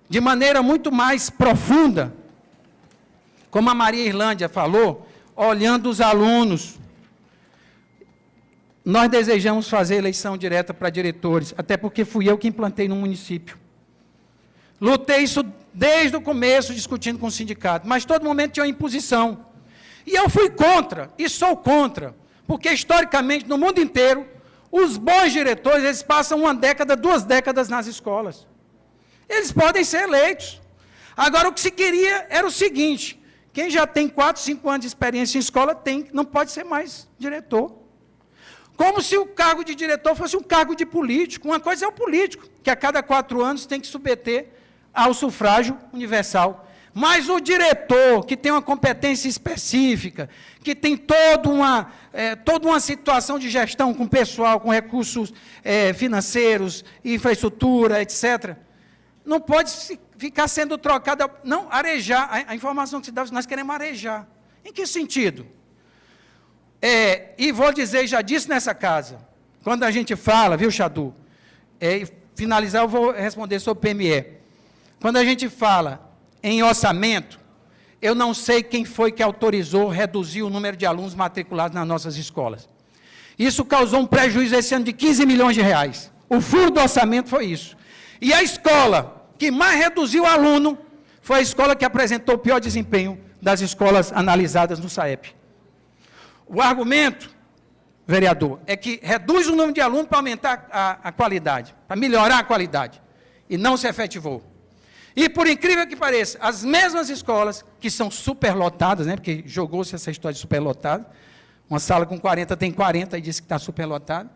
de maneira muito mais profunda. Como a Maria Irlândia falou, olhando os alunos. Nós desejamos fazer eleição direta para diretores, até porque fui eu que implantei no município. Lutei isso desde o começo, discutindo com o sindicato, mas todo momento tinha uma imposição. E eu fui contra, e sou contra, porque historicamente, no mundo inteiro, os bons diretores, eles passam 1 década, 2 décadas nas escolas. Eles podem ser eleitos. Agora, o que se queria era o seguinte: quem já tem 4, 5 anos de experiência em escola, não pode ser mais diretor. Como se o cargo de diretor fosse um cargo de político. Uma coisa é o político, que a cada 4 anos tem que submeter ao sufrágio universal. Mas o diretor, que tem uma competência específica, que tem toda uma situação de gestão com pessoal, com recursos financeiros, infraestrutura, etc., não pode ficar sendo trocado, não, arejar. A informação que se dá, nós queremos arejar. Em que sentido? E vou dizer, já disse nessa casa, quando a gente fala, viu, Xadu? Finalizar, eu vou responder sobre o PME. Quando a gente fala em orçamento, eu não sei quem foi que autorizou reduzir o número de alunos matriculados nas nossas escolas. Isso causou um prejuízo esse ano de 15 milhões de reais. O furo do orçamento foi isso. E a escola que mais reduziu o aluno foi a escola que apresentou o pior desempenho das escolas analisadas no SAEP. O argumento, vereador, é que reduz o número de alunos para aumentar a qualidade, para melhorar a qualidade, e não se efetivou. E, por incrível que pareça, as mesmas escolas, que são superlotadas, né, porque jogou-se essa história de superlotada, uma sala com 40 tem 40 e disse que está superlotada,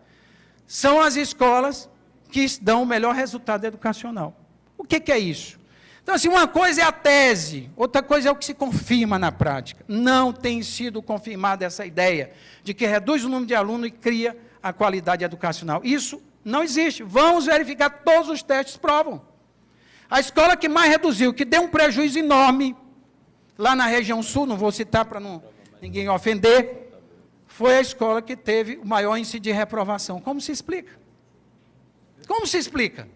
são as escolas que dão o melhor resultado educacional. O que é isso? Então, assim, uma coisa é a tese, outra coisa é o que se confirma na prática. Não tem sido confirmada essa ideia de que reduz o número de alunos e cria a qualidade educacional. Isso não existe. Vamos verificar, todos os testes provam. A escola que mais reduziu, que deu um prejuízo enorme, lá na região sul, não vou citar para ninguém ofender, foi a escola que teve o maior índice de reprovação. Como se explica? Como se explica?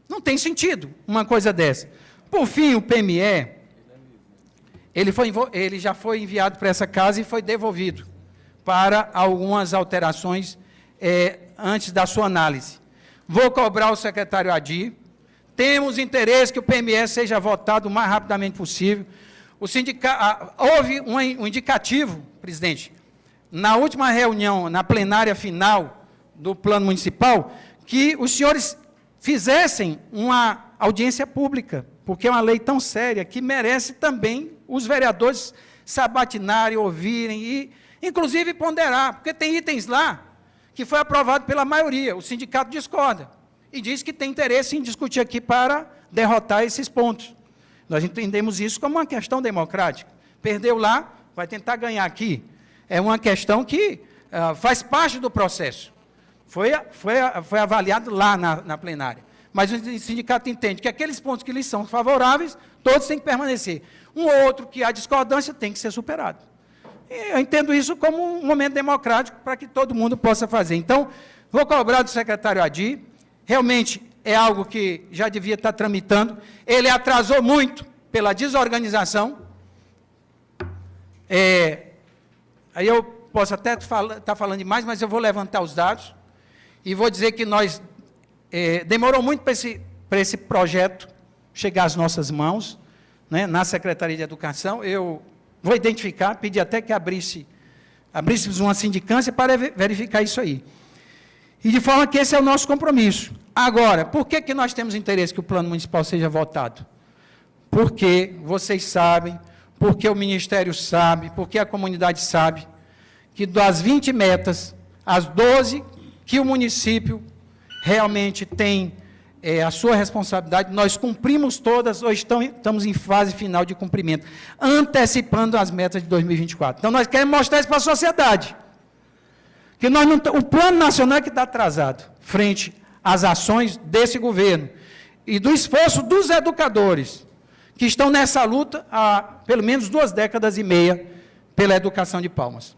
Não tem sentido uma coisa dessa. Por fim, o PME, ele já foi enviado para essa casa e foi devolvido para algumas alterações antes da sua análise. Vou cobrar o secretário Adir. Temos interesse que o PME seja votado o mais rapidamente possível. Houve um indicativo, presidente, na última reunião, na plenária final do plano municipal, que os senhores fizessem uma audiência pública, porque é uma lei tão séria que merece também os vereadores sabatinarem, ouvirem e, inclusive, ponderar, porque tem itens lá que foi aprovado pela maioria, o sindicato discorda, e diz que tem interesse em discutir aqui para derrotar esses pontos. Nós entendemos isso como uma questão democrática. Perdeu lá, vai tentar ganhar aqui, é uma questão que faz parte do processo. Foi avaliado lá na plenária. Mas o sindicato entende que aqueles pontos que lhes são favoráveis, todos têm que permanecer. Um ou outro que há discordância tem que ser superado. E eu entendo isso como um momento democrático para que todo mundo possa fazer. Então, vou cobrar do secretário Adi, realmente é algo que já devia estar tramitando, ele atrasou muito pela desorganização. Aí eu posso até estar falando demais, mas eu vou levantar os dados e vou dizer que nós demorou muito para esse projeto chegar às nossas mãos, né, na Secretaria de Educação. Eu vou identificar, pedir até que abrisse uma sindicância para verificar isso aí. E de forma que esse é o nosso compromisso. Agora, por que nós temos interesse que o plano municipal seja votado? Porque vocês sabem, porque o Ministério sabe, porque a comunidade sabe, que das 20 metas, as 12 que o município realmente tem a sua responsabilidade, nós cumprimos todas, ou estamos em fase final de cumprimento, antecipando as metas de 2024. Então, nós queremos mostrar isso para a sociedade. Que o plano nacional é que está atrasado, frente às ações desse governo, e do esforço dos educadores, que estão nessa luta há pelo menos 2 décadas e meia pela educação de Palmas.